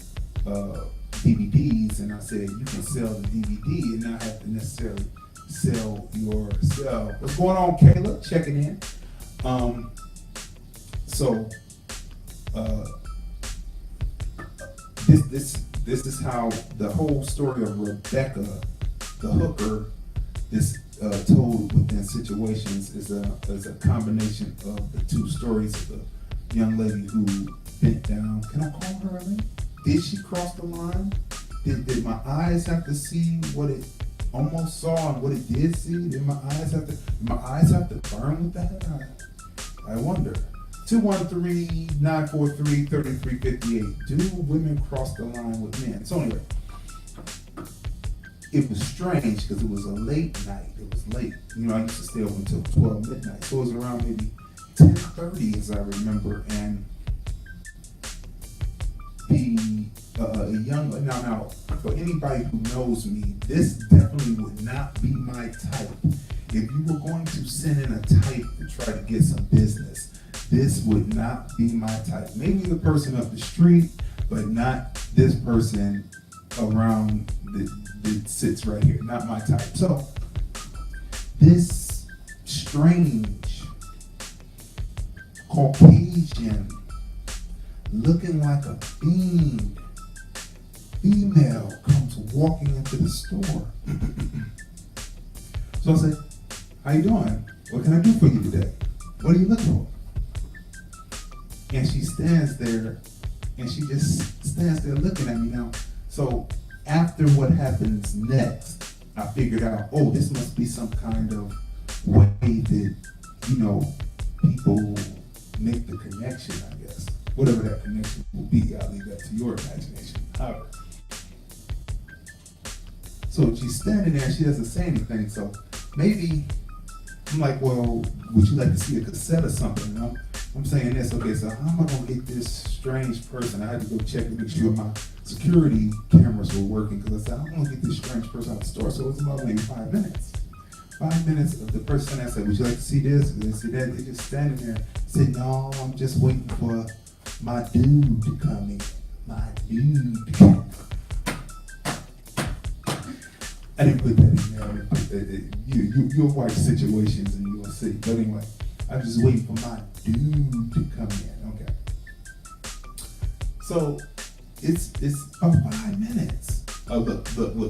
DVDs, and I said, you can sell the DVD and not have to necessarily sell yourself. What's going on, Kayla? Checking in. This is how the whole story of Rebecca, the hooker, is told within Situations is a combination of the two stories of the young lady who bent down. Can I call her a lady? Did she cross the line? Did my eyes have to see what it almost saw and what it did see? Did my eyes have to burn with that? I wonder. 213-943-3358. Do women cross the line with men? So anyway, it was strange because it was a late night. It was late. I used to stay up until 12 midnight. So it was around maybe 10:30 as I remember, and now for anybody who knows me, this definitely would not be my type. If you were going to send in a type to try to get some business, this would not be my type. Maybe the person up the street, but not this person around that sits right here. Not my type. So this strange Caucasian, looking like a fiend, female comes walking into the store. So I said, how you doing? What can I do for you today? What are you looking for? And she stands there, and she just stands there looking at me now. So after what happens next, I figured out, this must be some kind of way that, people make the connection, I guess. Whatever that connection will be, I'll leave that to your imagination. However. So she's standing there, she doesn't say anything, so maybe I'm like, well, would you like to see a cassette or something? And I'm saying this, okay, so how am I gonna get this strange person? I had to go check to make sure my security cameras were working, because I said, I'm gonna get this strange person out the store. So it was about maybe 5 minutes. 5 minutes of the person that said, would you like to see this? And they see that, they just standing there, said, no, I'm just waiting for my dude to come in. My dude to come in. I didn't put that in there. I didn't put that in. You'll watch situations and you'll see. But anyway, I'm just waiting for my dude to come in. Okay. So it's about 5 minutes. Oh, look,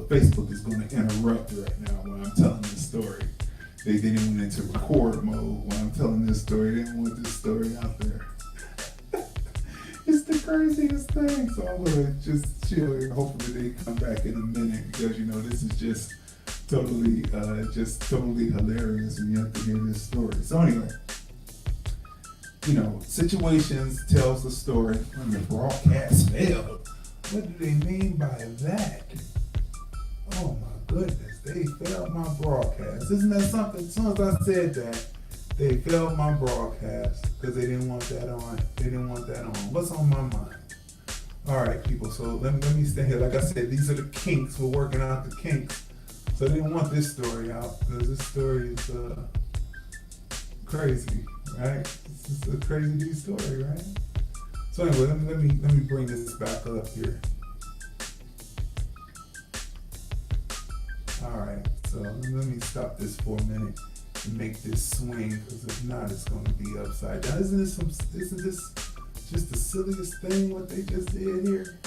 Facebook is going to interrupt right now when I'm telling this story. They didn't went into record mode when I'm telling this story. They didn't want this story out there. It's the craziest thing. So I'm going to just chill here. Hopefully they come back in a minute, because, you know, this is just totally hilarious, and you have to hear this story. So anyway, you know, situations tells the story when the broadcast failed. What do they mean by that? Oh my goodness, they failed my broadcast. Isn't that something? As soon as I said that, they failed my broadcast because they didn't want that on. They didn't want that on. What's on my mind? All right, people, so let me stay here. Like I said, these are the kinks. We're working out the kinks. So they didn't want this story out, because this story is crazy, right? This is a crazy story, right? So anyway, let me bring this back up here. All right, so let me stop this for a minute and make this swing, because if not, it's going to be upside down. Isn't this just the silliest thing what they just did here?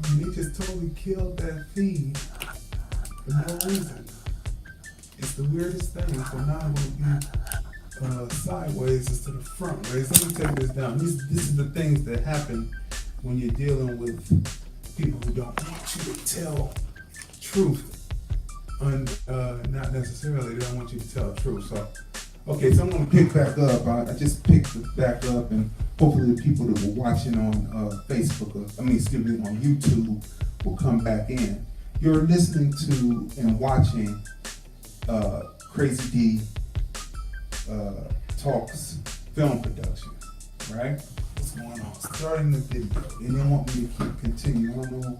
I mean, they just totally killed that feed for no reason. It's the weirdest thing. So now I'm going to be sideways instead of front ways. Let me take this down. This is the things that happen when you're dealing with people who don't want you to tell truth. Not necessarily, they don't want you to tell the truth. So, okay, so I'm going to pick back up. I just picked it back up, and hopefully the people that were watching on Facebook, on YouTube, will come back in. You're listening to and watching Crazy D Talks Film Production, right? What's going on? Starting the video. They didn't want me to keep continuing. I don't know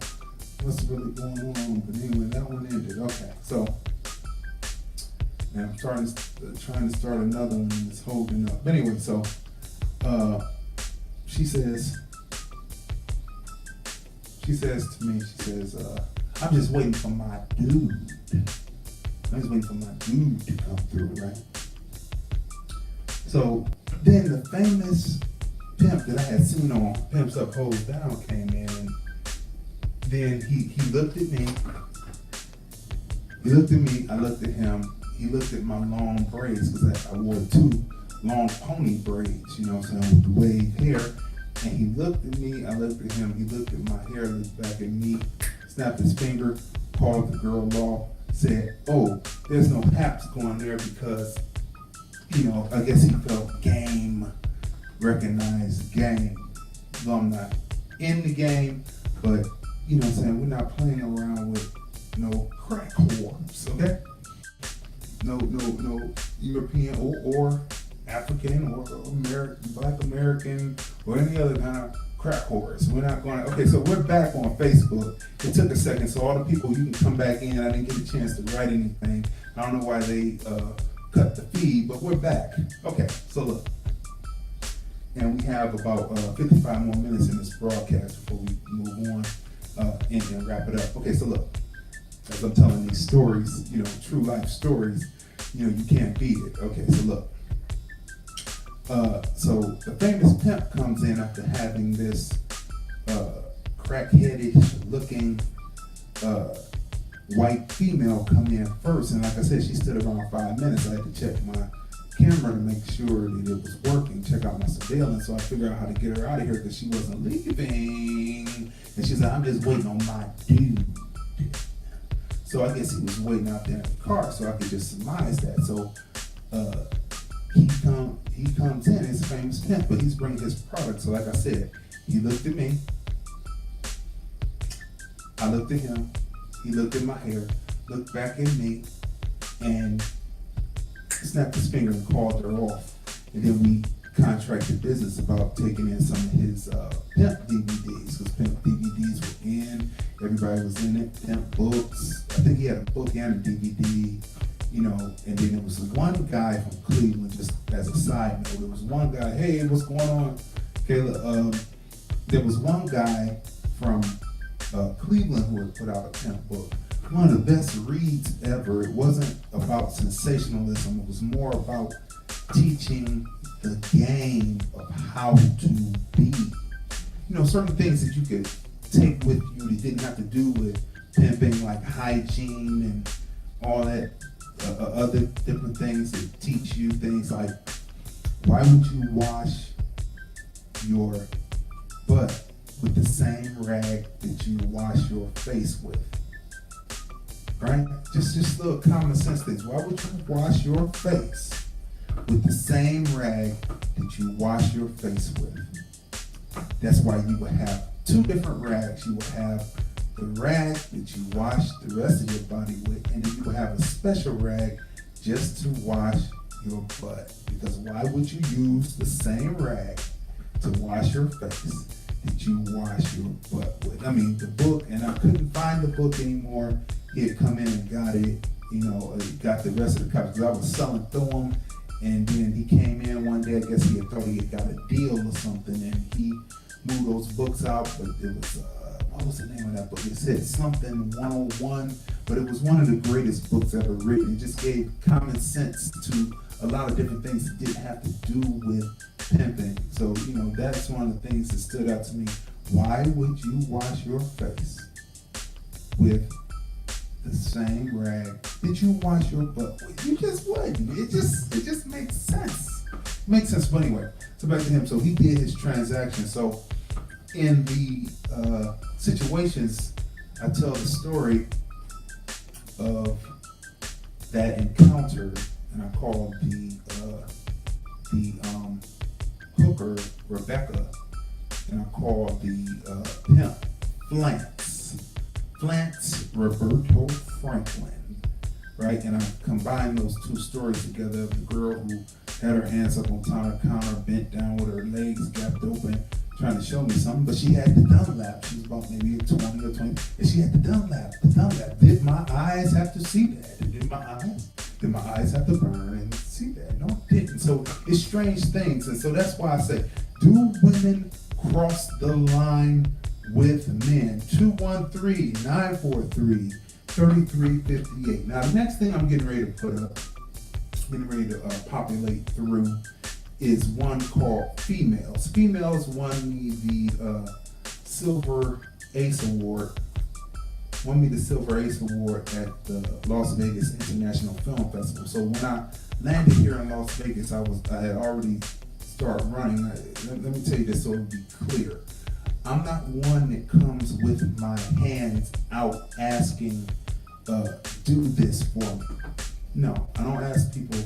what's really going on, but anyway, that one ended. Okay, so now I'm trying to start another one that's holding up. But anyway, so she says to me, I'm just waiting for my dude. I'm just waiting for my dude to come through, right? So then the famous pimp that I had seen on Pimps Up, Hoes Down came in, and then he looked at me. He looked at me, I looked at him. He looked at my long braids, because I wore 2 long pony braids, you know what I'm saying, with the wave hair. And he looked at me, I looked at him, he looked at my hair, looked back at me, snapped his finger, called the girl off, said, oh, there's no haps going there, because, you know, I guess he felt game, recognized game. Well, I'm not in the game, but, you know what I'm saying, we're not playing around with no crack whores, okay? No European or African or American, Black American, or any other kind of crack whores. We're not going to, okay, so we're back on Facebook. It took a second, so all the people, you can come back in. I didn't get a chance to write anything. I don't know why they cut the feed, but we're back. Okay, so look. And we have about 55 more minutes in this broadcast before we move on and wrap it up. Okay, so look. As I'm telling these stories, you know, true life stories, you know, you can't beat it. Okay, so look. So the famous pimp comes in after having this crack-headish looking white female come in first. And like I said, she stood around 5 minutes. I had to check my camera to make sure that it was working, check out my surveillance, so I figured out how to get her out of here, because she wasn't leaving. And she's like, I'm just waiting on my dude. So I guess he was waiting out there in the car, so I could just surmise that. So he comes in, he's a famous pimp, but he's bringing his product. So like I said, he looked at me, I looked at him, he looked at my hair, looked back at me, and snapped his finger and called her off. And then we contracted business about taking in some of his Pimp DVDs, because Pimp DVDs were in, everybody was in it, Pimp books. I think he had a book and a DVD, you know, and then there was one guy from Cleveland, just as a side note, there was one guy, hey, what's going on, Kayla? There was one guy from Cleveland who had put out a Pimp book. One of the best reads ever. It wasn't about sensationalism, it was more about teaching the game of how to be. You know, certain things that you could take with you that didn't have to do with pimping, like hygiene and all that other different things that teach you things like, why would you wash your butt with the same rag that you wash your face with? Right? Just little common sense things. Why would you wash your face with the same rag that you wash your face with? That's why you would have two different rags. You would have the rag that you wash the rest of your body with, and then you would have a special rag just to wash your butt. Because why would you use the same rag to wash your face that you wash your butt with? I mean, the book, and I couldn't find the book anymore. He had come in and got it, you know, got the rest of the copies, because I was selling through them. And then he came in one day, I guess he had thought he had got a deal or something, and he moved those books out, but it was, what was the name of that book? It said something 101, but it was one of the greatest books ever written. It just gave common sense to a lot of different things that didn't have to do with pimping. So, you know, that's one of the things that stood out to me. Why would you wash your face with the same rag that you wash your butt with? You just wouldn't. It just makes sense. Makes sense. But anyway, so back to him. So he did his transaction. So in the situations, I tell the story of that encounter, and I call the hooker Rebecca, and I call the pimp Flance Roberto Franklin, right? And I combine those two stories together of the girl who had her hands up on top of the counter, bent down with her legs gapped open, trying to show me something, but she had the Dunlap. She was about maybe 20 or 20, and she had the Dunlap. Did my eyes have to see that? Did my eyes have to burn and see that? No, it didn't. So it's strange things, and so that's why I say, do women cross the line with men? 213-943-3358. Now, the next thing I'm getting ready to put up, populate through, is one called Females. Females won me the Silver Ace Award. Won me the Silver Ace Award at the Las Vegas International Film Festival. So when I landed here in Las Vegas, I had already started running. Let me tell you this so it'll be clear. I'm not one that comes with my hands out asking, do this for me. No, I don't ask people.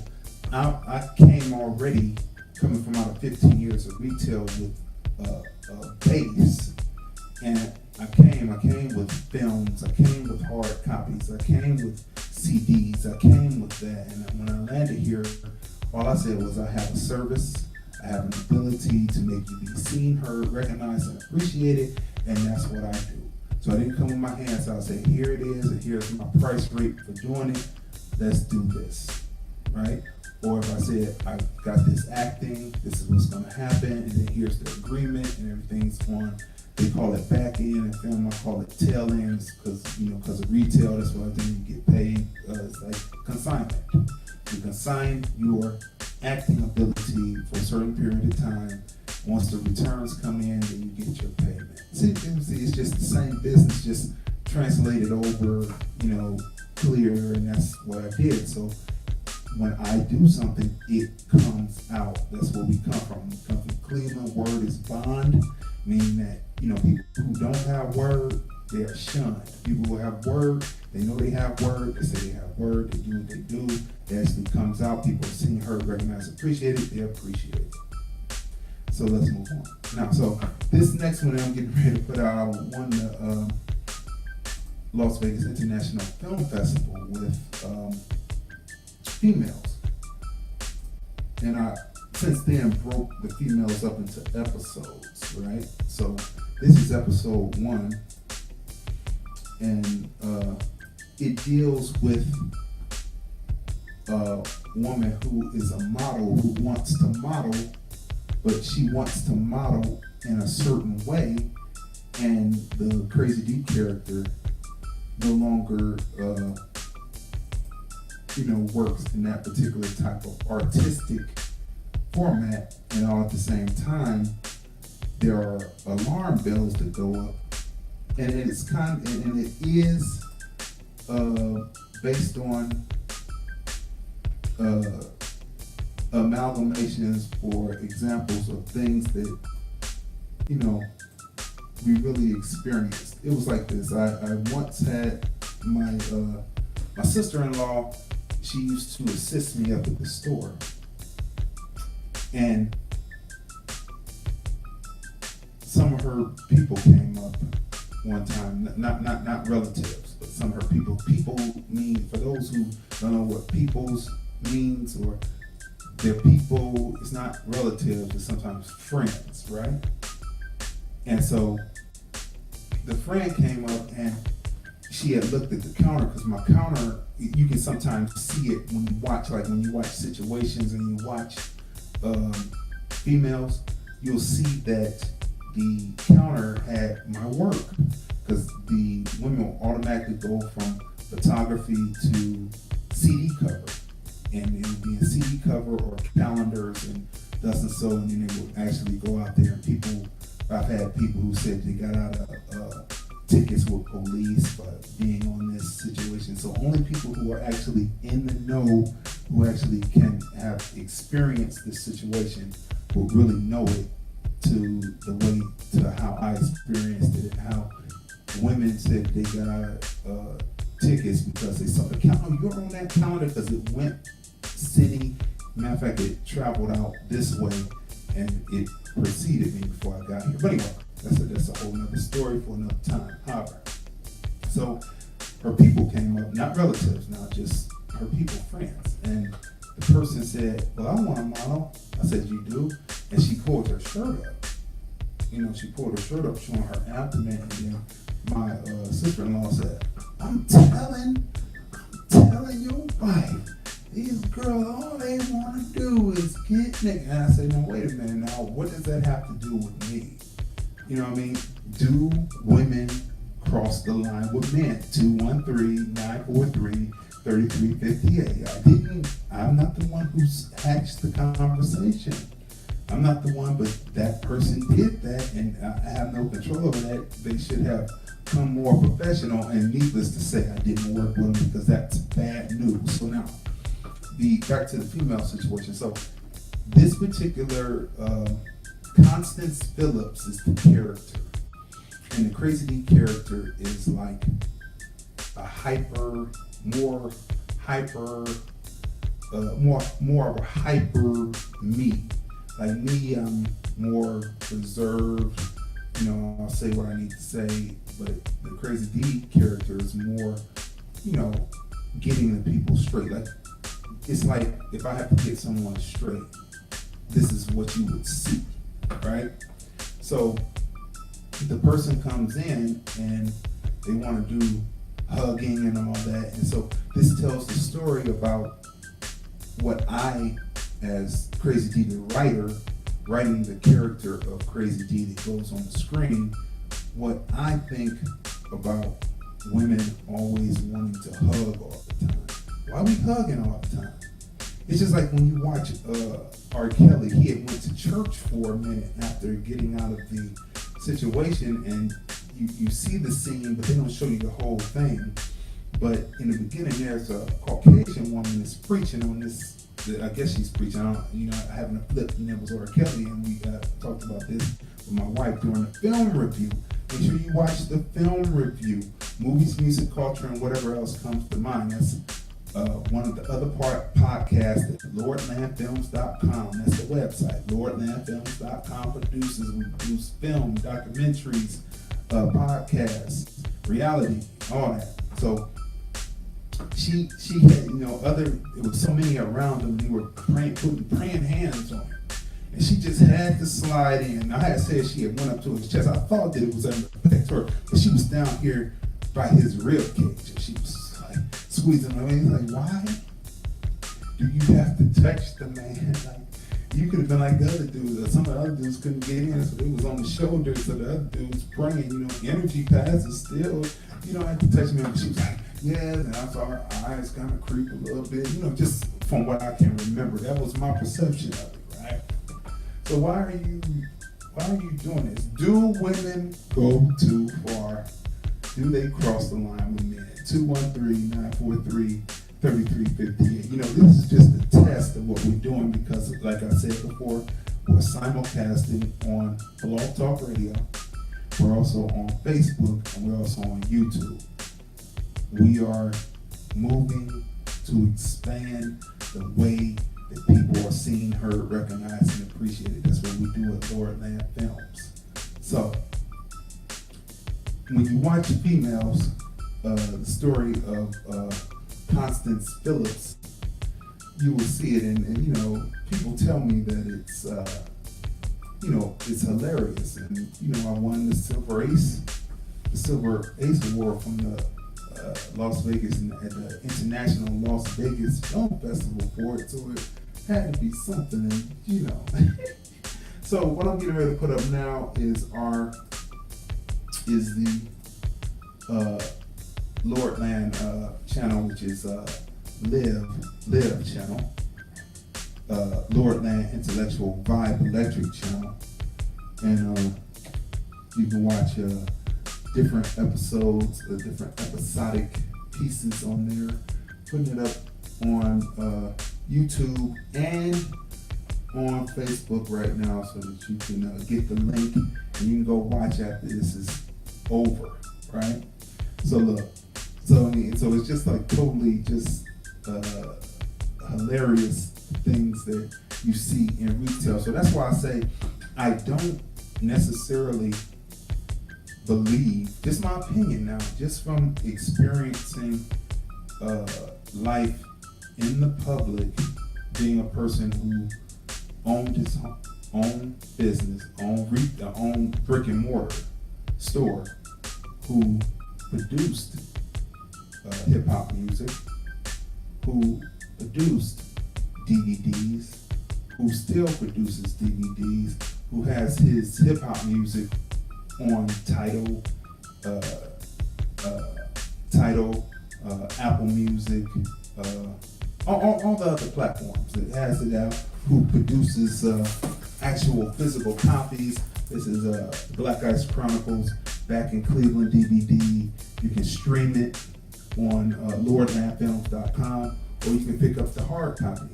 I came already coming from out of 15 years of retail with a base, and I came with films, I came with hard copies, I came with CDs, I came with that, and when I landed here, all I said was I have a service, I have an ability to make you be seen, heard, recognized, and appreciated, and that's what I do. So I didn't come with my hands out and say, here it is, and here's my price rate for doing it, let's do this, right? Or if I said, I got this acting, this is what's gonna happen, and then here's the agreement, and everything's on, they call it back end, and film, I call it tail ends, because of retail, that's what I think you get paid, it's like consignment. You consign your acting ability for a certain period of time. Once the returns come in, then you get your payment. See, it's just the same business, just translated over, clear, and that's what I did. So when I do something, it comes out. That's where we come from. We come from Cleveland. Word is bond, meaning that, people who don't have word, they are shunned. People who have word, they know they have word, they say they have word, they do what they do, it actually comes out, people are seen, heard, recognized, appreciated, they appreciate it. So let's move on. Now, so this next one I'm getting ready to put out, I won the Las Vegas International Film Festival with Females. And I since then broke the females up into episodes, right? So this is episode 1, and it deals with a woman who is a model who wants to model, but she wants to model in a certain way, and the Crazy D character no longer works in that particular type of artistic format. And all at the same time there are alarm bells that go up, and it is based on amalgamations or examples of things that we really experienced. It was like this. I once had my sister-in-law. She used to assist me up at the store, and some of her people came up one time. Not relatives, but some of her people. People mean, for those who don't know what peoples means, or their people, it's not relatives, it's sometimes friends, right? And so the friend came up, and she had looked at the counter, because my counter, you can sometimes see it when you watch, like when you watch situations and you watch females, you'll see that the counter had my work, because the women will automatically go from photography to CD cover, and it would be a CD cover or calendars and thus and so, and then they would actually go out there, and I've had people who said they got out of tickets with police for being on this situation. So only people who are actually in the know, who actually can have experienced this situation, will really know it to how I experienced it, and how women said they got out of tickets because they saw the calendar. You're on that calendar because it went city. Matter of fact, it traveled out this way, and it preceded me before I got here. But anyway, that's a whole nother story for another time. However, so her people came up, not relatives now, just her people, friends. And the person said, well, I want a model. I said, you do? And she pulled her shirt up. She pulled her shirt up showing her abdomen. And then my sister-in-law said, I'm telling your wife, these girls, all they want to do is get naked. And I said, no, wait a minute now, what does that have to do with me? You know what I mean? Do women cross the line with men? 213-943-3358. I'm not the one who's hatched the conversation. I'm not the one, but that person did that, and I have no control over that. They should have come more professional, and needless to say, I didn't work with them because that's bad news. So now, back to the female situation. So this particular Constance Phillips is the character, and the Crazy D character is like a more of a hyper me. Like me, I'm more reserved. I'll say what I need to say, but the Crazy D character is more, getting the people straight. Like, it's like if I have to get someone straight, this is what you would see, right? So the person comes in and they want to do hugging and all that, and so this tells the story about what I, as Crazy D the writer, writing the character of Crazy D that goes on the screen, what I think about women always wanting to hug all the time. Why are we hugging all the time? It's just like when you watch R. Kelly. He had went to church for a minute after getting out of the situation, and you see the scene, but they don't show you the whole thing. But in the beginning, there's a Caucasian woman that's preaching on this. I guess she's preaching. I haven't a flip, and it was R. Kelly, and we talked about this with my wife during the film review. Make sure you watch the film review. Movies, music, culture, and whatever else comes to mind. That's one of the other podcasts at Lordlandfilms.com. That's the website. Lordlandfilms.com we produce film, documentaries, podcasts, reality, all that. So she had, it was so many around him, and they were praying hands on him. And she just had to slide in. I had said she had went up to his chest. I thought that it was under the pectoral, but she was down here by his rib cage. And she was like squeezing him. And he's like, why do you have to touch the man? Like, you could have been like the other dudes. Some of the other dudes couldn't get in, so it was on the shoulders of the other dudes praying. Energy passes still. You don't have to touch me. And she was like, yeah. And I saw her eyes kind of creep a little bit. Just from what I can remember, that was my perception of it, right? So why are you doing this? Do women go too far? Do they cross the line with men? 213-943-3358. This is just a test of what we're doing because, like I said before, we're simulcasting on Blog Talk Radio. We're also on Facebook, and we're also on YouTube. We are moving to expand the way that people are seen, heard, recognized, and appreciated. That's what we do at Lordland Films. So, when you watch Females, the story of Constance Phillips, you will see it, and people tell me that it's hilarious. And I won the Silver Ace Award from the Las Vegas at the International Las Vegas Film Festival for it, so it had to be something, and So what I'm getting ready to put up now is the Lordland channel, which is L.I.V.E Channel, Lordland Intellectual Vibe Electric Channel, and you can watch different episodes, different episodic pieces on there. Putting it up on YouTube and on Facebook right now, so that you can get the link and you can go watch after this is over, right? So look, so it's just like totally just hilarious things that you see in retail. So that's why I say I don't necessarily believe, just my opinion now, just from experiencing life in the public, being a person who owned his own business, own brick and mortar store, who produced hip hop music, who produced DVDs, who still produces DVDs, who has his hip hop music on Tidal, Apple Music, all the other platforms. It has it out. Who produces actual physical copies? This is Black Ice Chronicles Back in Cleveland DVD. You can stream it on Lordlandfilms.com, or you can pick up the hard copy,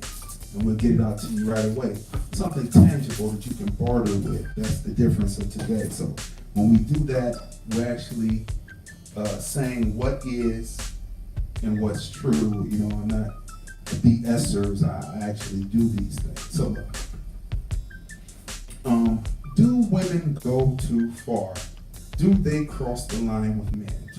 and we'll get it out to you right away. Something tangible that you can barter with. That's the difference of today. So when we do that, we're actually saying what is and what's true. I'm not the BSers. I actually do these things. So look, do women go too far? Do they cross the line with men?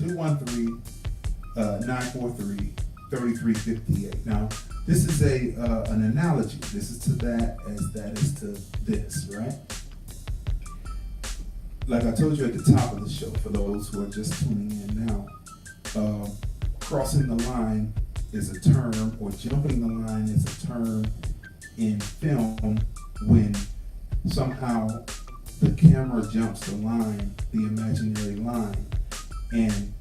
213-943-3358. Now, this is an analogy. This is to that as that is to this, right? Like I told you at the top of the show, for those who are just tuning in now, crossing the line is a term, or jumping the line is a term in film when somehow the camera jumps the line, the imaginary line, and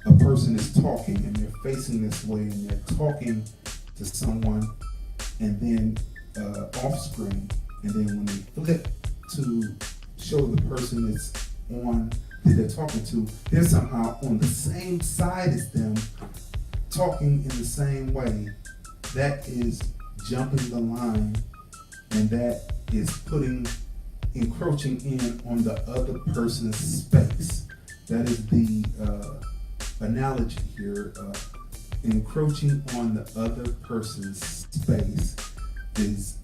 a person is talking and they're facing this way and they're talking to someone, and then off screen, and then when they flip to show the person that's on that they're talking to, they're somehow on the same side as them, talking in the same way. That is jumping the line, and that is encroaching in on the other person's space. That is the analogy here. Encroaching on the other person's space is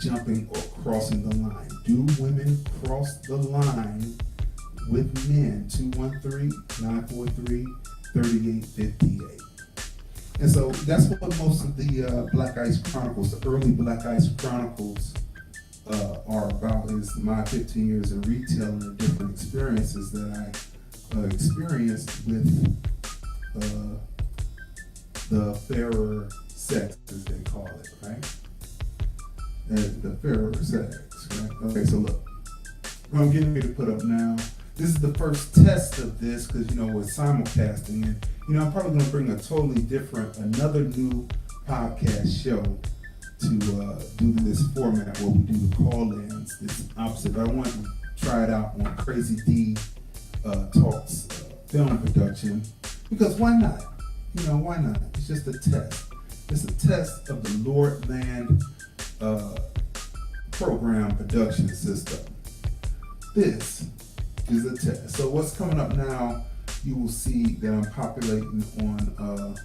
jumping or crossing the line. Do women cross the line with men? 213-943-3858. And so that's what most of the Black Ice Chronicles, the early Black Ice Chronicles, are about, is my 15 years in retail and the different experiences that I experienced with the fairer sex, as they call it, right? The fairer sex, right? Okay, so look, what I'm getting ready to put up now, this is the first test of this, because, you know, we're simulcasting, and, you know, I'm probably going to bring a totally different, another new podcast show to do this format where we do the call-ins, this opposite. But I want to try it out on Crazy D Talks film production, because why not? You know, why not? It's just a test. It's a test of the Lordland program production system. This is a test. So what's coming up now, you will see that I'm populating on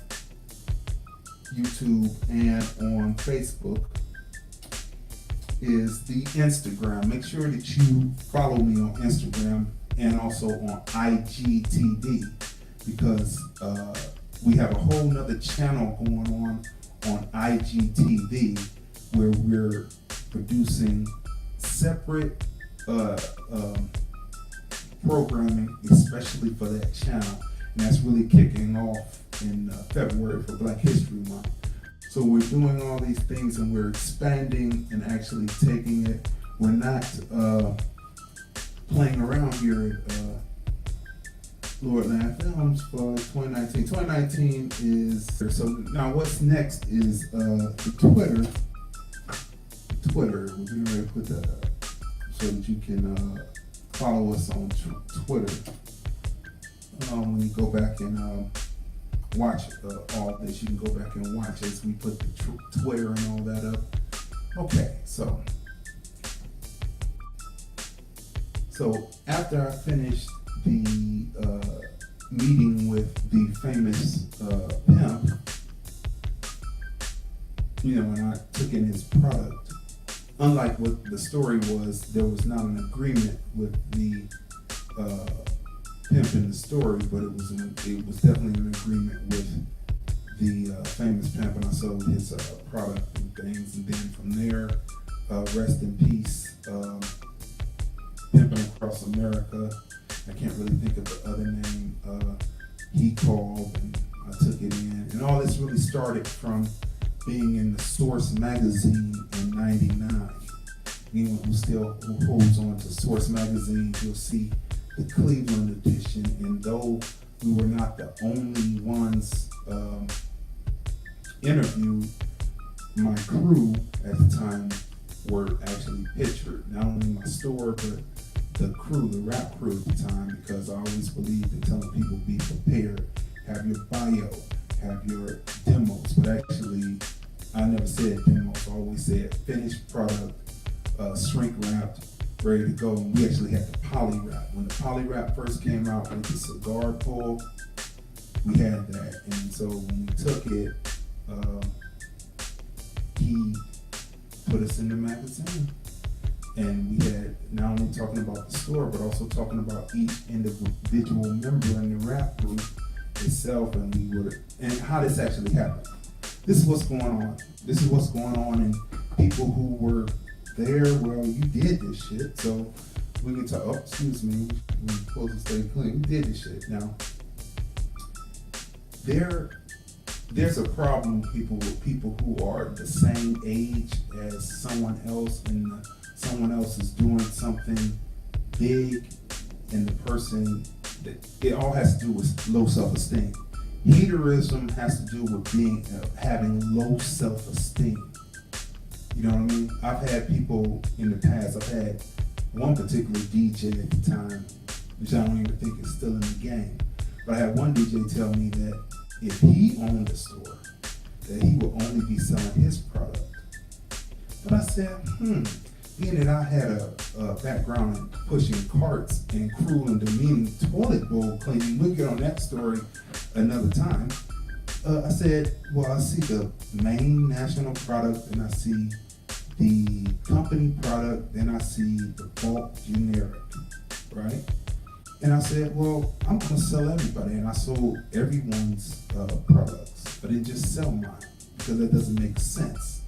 YouTube and on Facebook, is the Instagram. Make sure that you follow me on Instagram and also on IGTV, because we have a whole nother channel going on IGTV where we're producing separate programming, especially for that channel, and that's really kicking off in February for Black History Month. So we're doing all these things and we're expanding and actually taking it. We're not playing around here at Lordland Films for 2019. 2019 is, so now what's next is the Twitter. We're getting ready to put that up so that you can follow us on Twitter. When you go back and watch all this, you can go back and watch as we put the Twitter and all that up. Okay, so after I finished the meeting with the famous pimp, you know, and I took in his product, unlike what the story was, there was not an agreement with the pimp in the story, but it was definitely an agreement with the famous pimp, and I sold his product and things. And then from there, rest in peace, Pimping Across America. I can't really think of the other name. He called and I took it in, and all this really started from being in the Source magazine in '99. Anyone who holds on to Source magazine, you'll see the Cleveland edition, and though we were not the only ones interviewed, my crew at the time were actually pictured. Not only my store, but the crew, the rap crew at the time, because I always believed in telling people, be prepared, have your bio, have your demos, but actually I never said demos, I always said finished product, shrink wrapped, ready to go. And we actually had the poly wrap. When the poly wrap first came out with the cigar pull, we had that. And so when we took it, he put us in the magazine. And we had not only talking about the store, but also talking about each individual member in the rap group itself, and how this actually happened. This is what's going on. This is what's going on, and people who were there, well, you did this shit, so we can talk, excuse me, we're supposed to stay clean. We did this shit. Now, there's a problem with people who are the same age as someone else, and someone else is doing something big, and the person, it all has to do with low self-esteem. Hedonism has to do with having low self-esteem. You know what I mean? I've had people in the past, I've had one particular DJ at the time, which I don't even think is still in the game, but I had one DJ tell me that if he owned a store, that he would only be selling his product. But I said, being that I had a background in pushing carts and cruel and demeaning toilet bowl cleaning, we'll get on that story another time. I said, well, I see the main national product, and I see the company product, then I see the bulk generic, right? And I said, well, I'm gonna sell everybody, and I sold everyone's products. I didn't just sell mine because that doesn't make sense,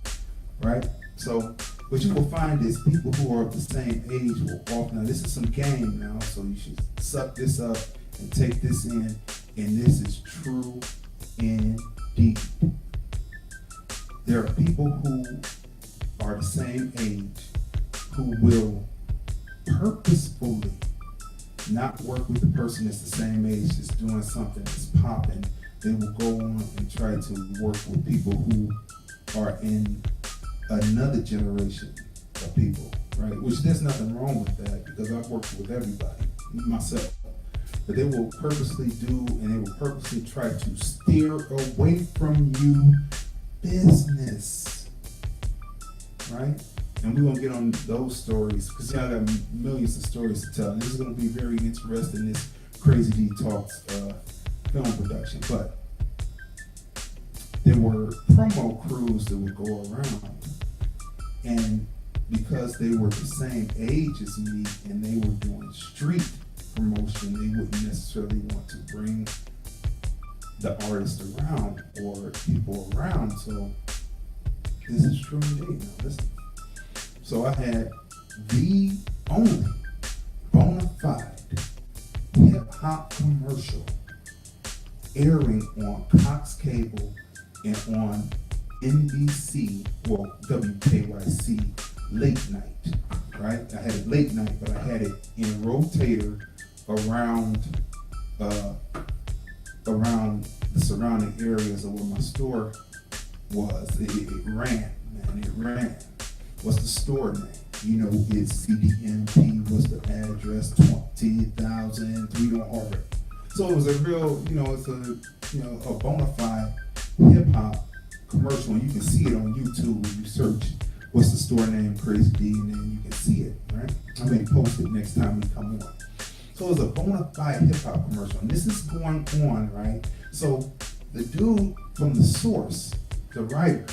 right? So what you will find is people who are of the same age will often, now this is some game now, so you should suck this up and take this in, and this is true indeed. There are people who are the same age who will purposefully not work with the person that's the same age that's doing something that's popping. They will go on and try to work with people who are in another generation of people, right? Which there's nothing wrong with that because I've worked with everybody, myself. But they will purposely do and they will purposely try to steer away from you business, right? And we're gonna get on those stories because I got millions of stories to tell. And this is gonna be very interesting, this Crazy D Talks film production. But there were promo crews that would go around, and because they were the same age as me and they were doing street promotion, they wouldn't necessarily want to bring the artist around or people around. So this is true indeed. Now listen. So I had the only bona fide hip hop commercial airing on Cox Cable and on NBC, well, WKYC late night, right? I had it late night, but I had it in rotator around the surrounding areas of where my store was. It ran, man, it ran. What's the store name? You know, it's CDMP. What's the address? 20,000 3 on Harvard. So it was a real, it's a bona fide hip hop commercial, and you can see it on YouTube when you search what's the store name, Crazy D, and then you can see it, right? I may post it next time we come on. So it was a bona fide hip hop commercial, and this is going on, right? So the dude from the source, the writer,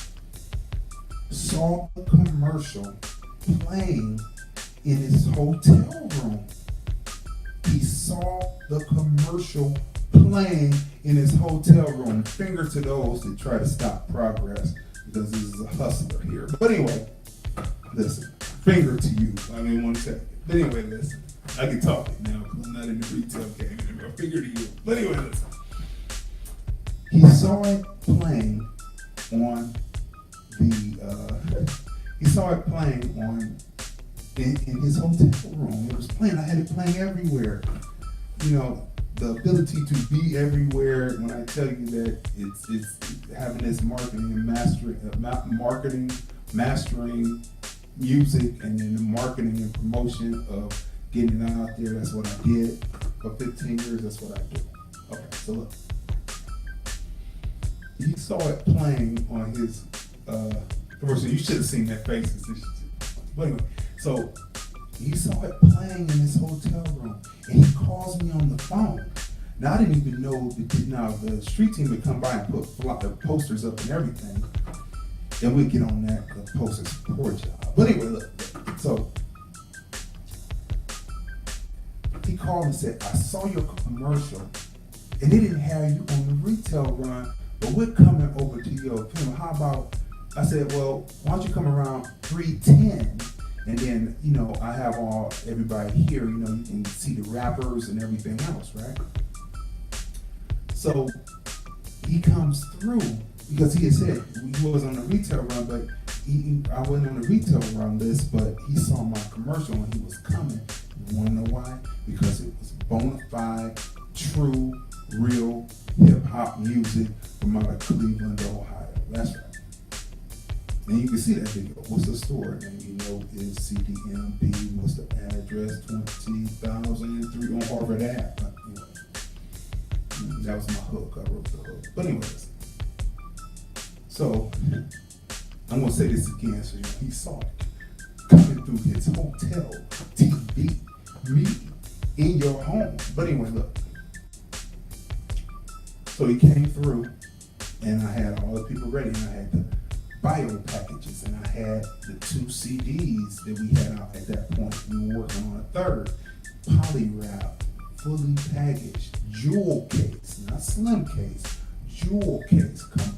saw the commercial playing in his hotel room. He saw the commercial playing in his hotel room. Finger to those that try to stop progress because this is a hustler here. But anyway, listen, finger to you. I mean, 1 second. But anyway, listen. I can talk it now because I'm not in the retail game anymore. Finger to you. But anyway, listen. He saw it playing on in his hotel room. It was playing. I had it playing everywhere. The ability to be everywhere. When I tell you that it's having this marketing and mastering music, and then the marketing and promotion of getting it out there. That's what I did for 15 years. That's what I do. Okay, so look. He saw it playing on his commercial. You should have seen their faces. But anyway, so he saw it playing in his hotel room, and he calls me on the phone. Now I didn't even know the street team would come by and put posters up and everything, and we'd get on that poster support job. But anyway, look. So he called and said, "I saw your commercial, and they didn't have you on the retail run, but we're coming over to your film. How about?" I said, "Well, why don't you come around 3:10, and then I have everybody here. You can see the rappers and everything else, right?" So he comes through because he had said he was on the retail run, but I wasn't on the retail run list. But he saw my commercial and he was coming. You want to know why? Because it was bona fide, true, real hip hop music from out of Cleveland, Ohio. That's right. And you can see that video. What's the store name? Is CDMP. What's the address? 20,000 3 on Harvard Ave. Anyway, that was my hook. I wrote the hook. But anyways, so I'm gonna say this again. So he saw it coming through his hotel TV, me in your home. But anyway, look. So he came through, and I had all the people ready, and I had the bio packages, and I had the 2 CDs that we had out at that point. We were working on a third, poly wrap, fully packaged, jewel case, not slim case, jewel case, come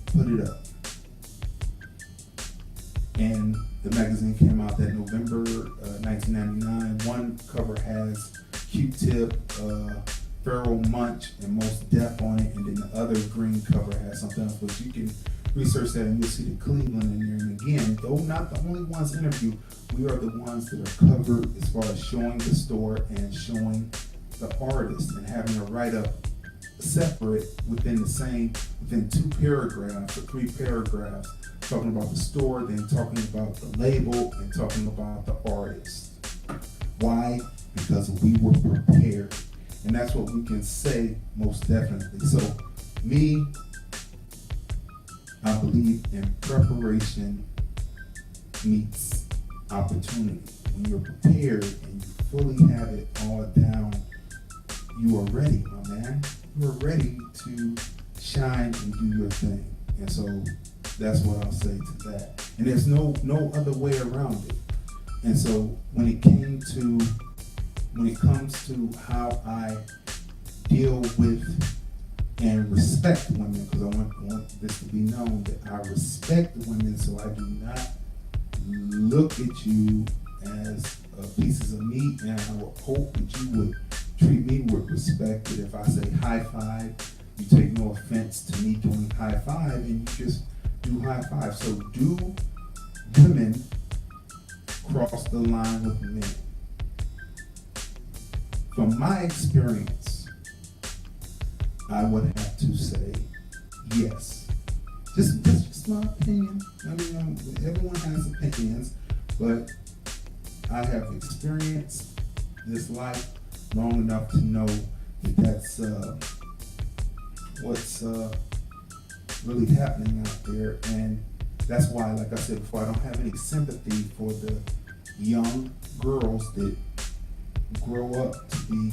put it up. And the magazine came out that November 1999. One cover has Q-Tip, Pharoah Monch, and Most Def on it, and then the other green cover has something else. But you can research that and you'll see the Cleveland in there. And again, though not the only ones interviewed, we are the ones that are covered as far as showing the store and showing the artist and having a write-up separate within 2 paragraphs or 3 paragraphs, talking about the store, then talking about the label, and talking about the artist. Why? Because we were prepared. And that's what we can say most definitely. So me, I believe in preparation meets opportunity. When you're prepared and you fully have it all down, you are ready, my man. You are ready to shine and do your thing. And so that's what I'll say to that. And there's no other way around it. And so when it comes to how I deal with and respect women, because I want this to be known that I respect women, so I do not look at you as pieces of meat, and I would hope that you would treat me with respect. That if I say high five, you take no offense to me doing high five, and you just do high five. So do women cross the line with men? From my experience, I would have to say yes. Just my opinion. I mean, everyone has opinions, but I have experienced this life long enough to know that that's what's really happening out there. And that's why, like I said before, I don't have any sympathy for the young girls that grow up to be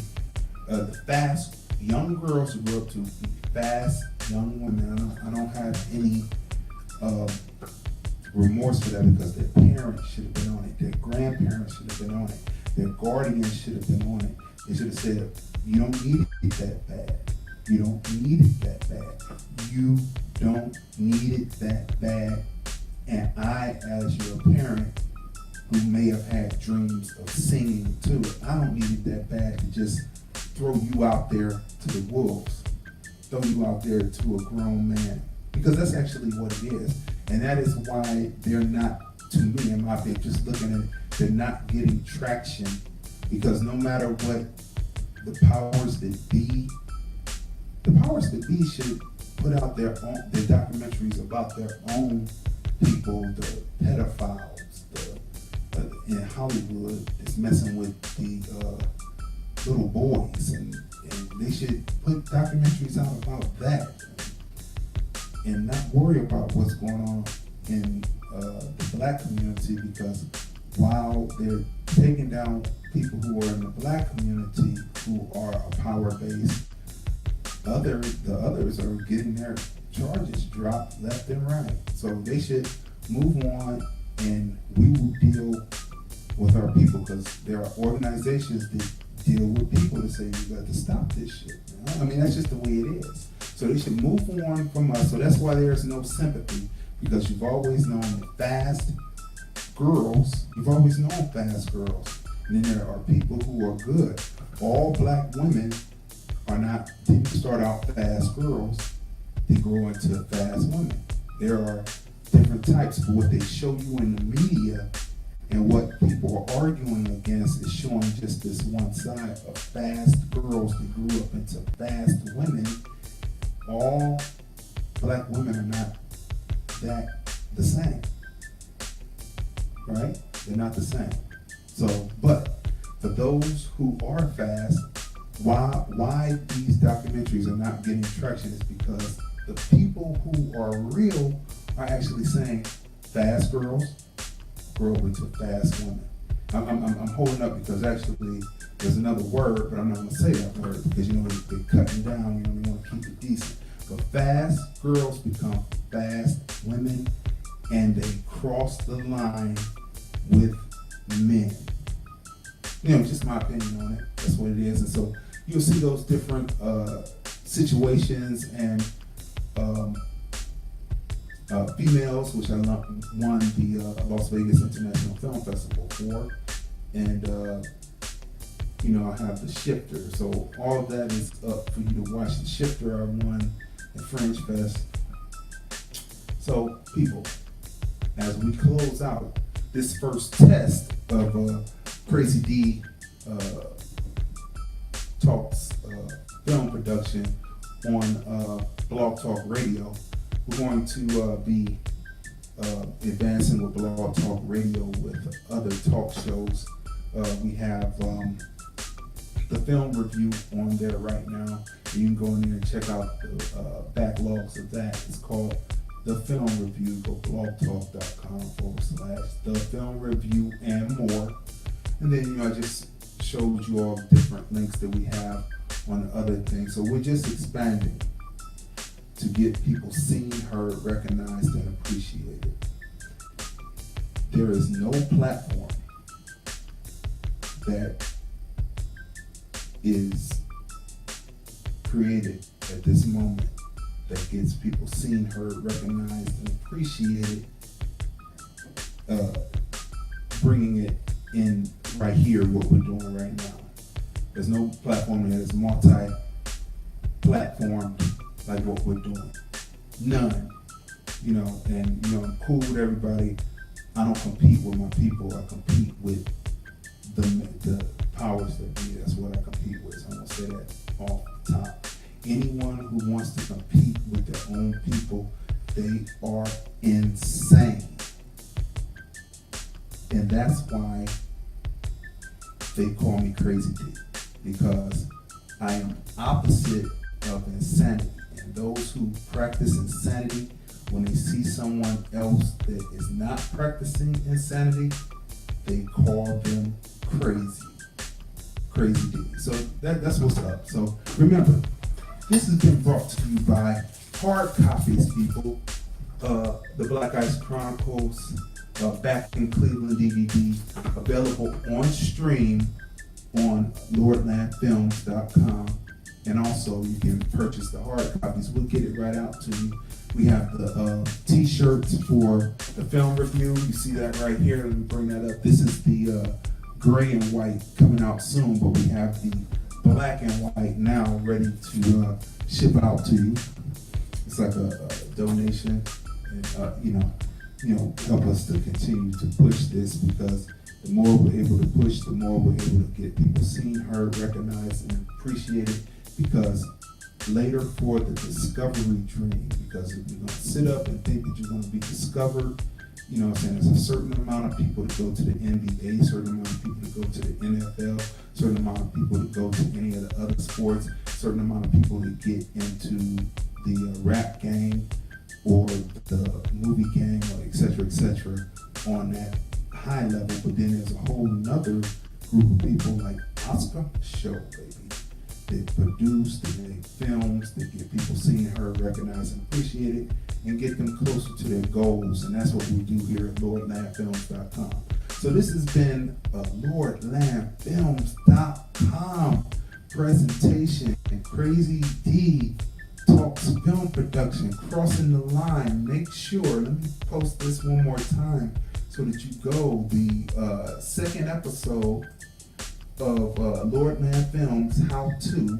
the fast young girls who grow up to be fast young women. I don't have any remorse for that, because their parents should have been on it, their grandparents should have been on it, their guardians should have been on it. They should have said, you don't need it that bad. You don't need it that bad. You don't need it that bad. And I, as your parent, who may have had dreams of singing to it, I don't need it that bad to just throw you out there to the wolves, throw you out there to a grown man, because that's actually what it is. And that is why they're not, to me, in my opinion, just looking at it, they're not getting traction, because no matter what the powers that be should put out their documentaries about their own people, the pedophiles, in Hollywood is messing with the little boys, and they should put documentaries out about that and not worry about what's going on in the black community, because while they're taking down people who are in the black community who are a power base, the others are getting their charges dropped left and right. So they should move on, and we will deal with our people, because there are organizations that deal with people to say, you got to stop this shit. You know? I mean, that's just the way it is. So they should move on from us. So that's why there's no sympathy, because you've always known that fast girls, and then there are people who are good. All black women didn't start out fast girls, they grow into fast women. There are different types, but what they show you in the media and what people are arguing against is showing just this one side of fast girls that grew up into fast women. All black women are not the same, right? They're not the same. So, but for those who are fast, why these documentaries are not getting traction is because the people who are real are actually saying fast girls grow up into fast women. I'm holding up because actually there's another word, but I'm not going to say that word because they're cutting down. They want to keep it decent. But fast girls become fast women, and they cross the line with men. Just my opinion on it. That's what it is. And so you'll see those different situations and females, which I won the Las Vegas International Film Festival for, and I have the Shifter. So all of that is up for you to watch. The Shifter I won at Fringe Fest. So people, as we close out this first test of Crazy D Talks film production on Blog Talk Radio, we're going to be advancing with Blog Talk Radio with other talk shows. We have the film review on there right now. You can go in there and check out the backlogs of that. It's called The Film Review. Go blogtalk.com/The Film Review and more. And then, I just showed you all the different links that we have on the other things. So we're just expanding to get people seen, heard, recognized, and appreciated. There is no platform that is created at this moment that gets people seen, heard, recognized, and appreciated, bringing it in right here, what we're doing right now. There's no platform that is multi-platformed like what we're doing. None. And I'm cool with everybody. I don't compete with my people. I compete with the powers that be. That's what I compete with. So I'm gonna say that off the top. Anyone who wants to compete with their own people, they are insane. And that's why they call me Crazy D, because I am opposite of insanity. And those who practice insanity, when they see someone else that is not practicing insanity, they call them crazy. Crazy D. So that's what's up. So remember, this has been brought to you by hard copies, people. The Black Ice Chronicles, Back in Cleveland DVD, available on stream on Lordlandfilms.com. And also you can purchase the hard copies. We'll get it right out to you. We have the t-shirts for the film review. You see that right here. Let me bring that up. This is the gray and white coming out soon, but we have the black and white now ready to ship out to you. It's like a donation, and help us to continue to push this, because the more we're able to push, the more we're able to get people seen, heard, recognized, and appreciated. Because later for the discovery dream, because if you're going to sit up and think that you're going to be discovered, there's a certain amount of people that go to the NBA, certain amount of people that go to the NFL, certain amount of people that go to any of the other sports, certain amount of people that get into the rap game or the movie game, or et cetera, on that high level. But then there's a whole nother group of people like Oscar Show, baby. They produce, they make films, they get people seen, heard, recognized, and appreciated, and get them closer to their goals. And that's what we do here at Lordlandfilms.com. So this has been a Lordlandfilms.com presentation. And Crazy D Talks film production, crossing the line. Make sure, let me post this one more time so that you go. The second episode of Lordland Films How To,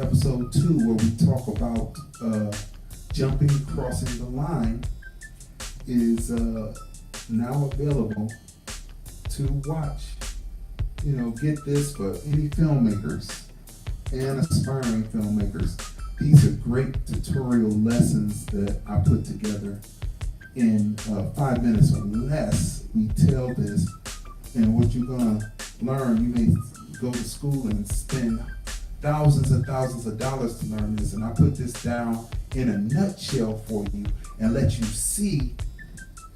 episode 2, where we talk about jumping, crossing the line, is now available to watch. Get this for any filmmakers and aspiring filmmakers. These are great tutorial lessons that I put together in 5 minutes or less. We tell this, and what you're gonna learn, you may go to school and spend thousands and thousands of dollars to learn this, and I put this down in a nutshell for you and let you see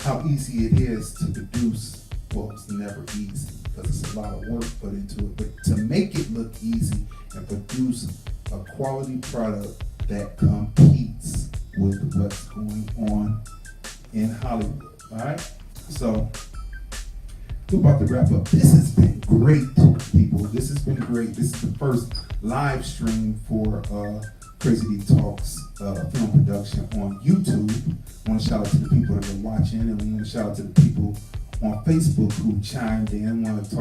how easy it is to produce. Well, it's never easy because it's a lot of work put into it, but to make it look easy and produce a quality product that competes with what's going on in Hollywood. All right, so we're about to wrap up. This has been great, people. This has been great. This is the first live stream for Crazy D Talks film production on YouTube. I want want to shout out to the people that are watching, and we want to shout out to the people on Facebook who chimed in. Want to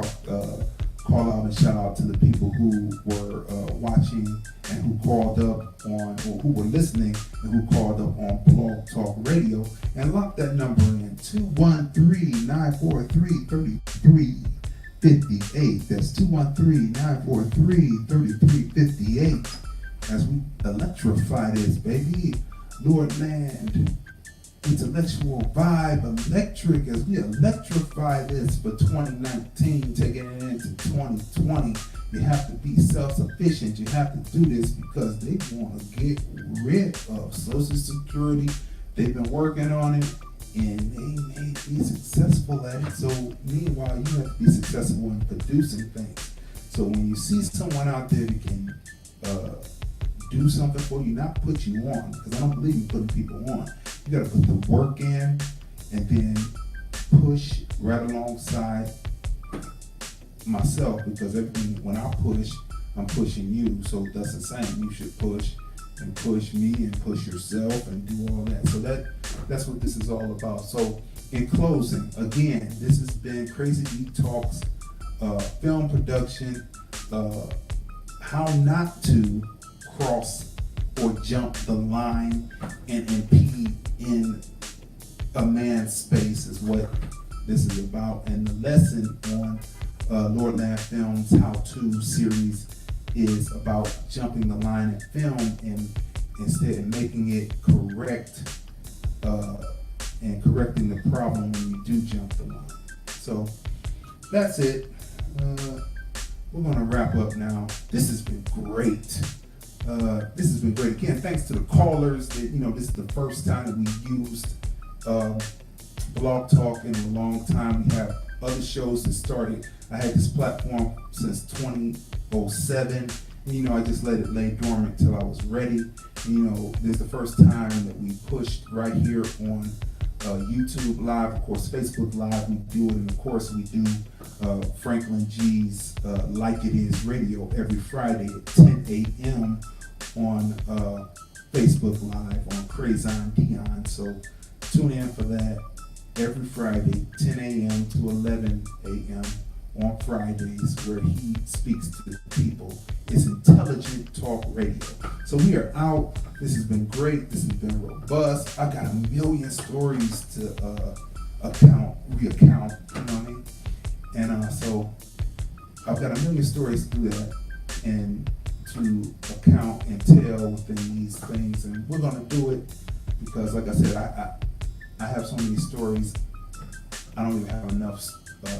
call out and shout out to the people who were watching and who called up on, or who were listening and who called up on Blog Talk Radio, and lock that number in 213-943-3358. That's 213-943-3358. As we electrify this, baby. Lordland Intellectual Vibe Electric, as we electrify this for 2019, taking it into 2020. You have to be self-sufficient. You have to do this because they want to get rid of Social Security. They've been working on it, and they may be successful at it. So meanwhile, you have to be successful in producing things. So when you see someone out there that can do something for you, not put you on, because I don't believe in putting people on. You gotta put the work in and then push right alongside myself, because when I push, I'm pushing you. So that's the same. You should push and push me and push yourself and do all that. So that's what this is all about. So in closing, again, this has been Crazy D Talks, film production, how not to cross or jump the line and impede in a man's space is what this is about. And the lesson on Lordland Films How To Series is about jumping the line in film and instead of making it correct and correcting the problem when you do jump the line. So that's it. We're gonna wrap up now. This has been great. Again, thanks to the callers. That, this is the first time that we used Blog Talk in a long time. We have other shows that started. I had this platform since 2007. And, I just let it lay dormant till I was ready. This is the first time that we pushed right here on YouTube Live, of course, Facebook Live. We do it, and of course, we do Franklin G's Like It Is Radio every Friday at 10 a.m. on Facebook Live on Crayzon Deeyon. So tune in for that every Friday, 10 a.m. to 11 a.m. on Fridays, where he speaks to the people. It's intelligent talk radio. So we are out. This has been great. This has been robust. I got a million stories to recount, you know what I mean? And so I've got a million stories to do that and to account and tell within these things. And we're gonna do it because, like I said, I have so many stories. I don't even have enough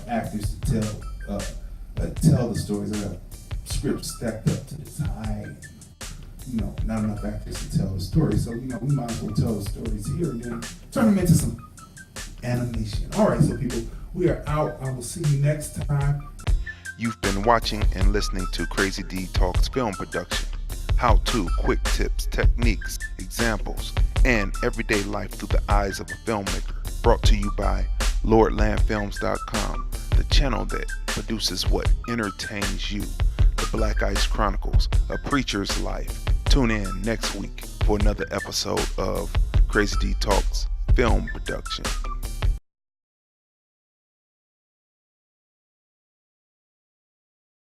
actors to tell the stories. I got scripts stacked up to this high. Not enough actors to tell the story. So, we might as well tell the stories here and then turn them into some animation. All right, so people, we are out. I will see you next time. You've been watching and listening to Crazy D Talks Film Production. How-to, quick tips, techniques, examples, and everyday life through the eyes of a filmmaker. Brought to you by Lordlandfilms.com, the channel that produces what entertains you. The Black Ice Chronicles, A Preacher's Life. Tune in next week for another episode of Crazy D Talks Film Production.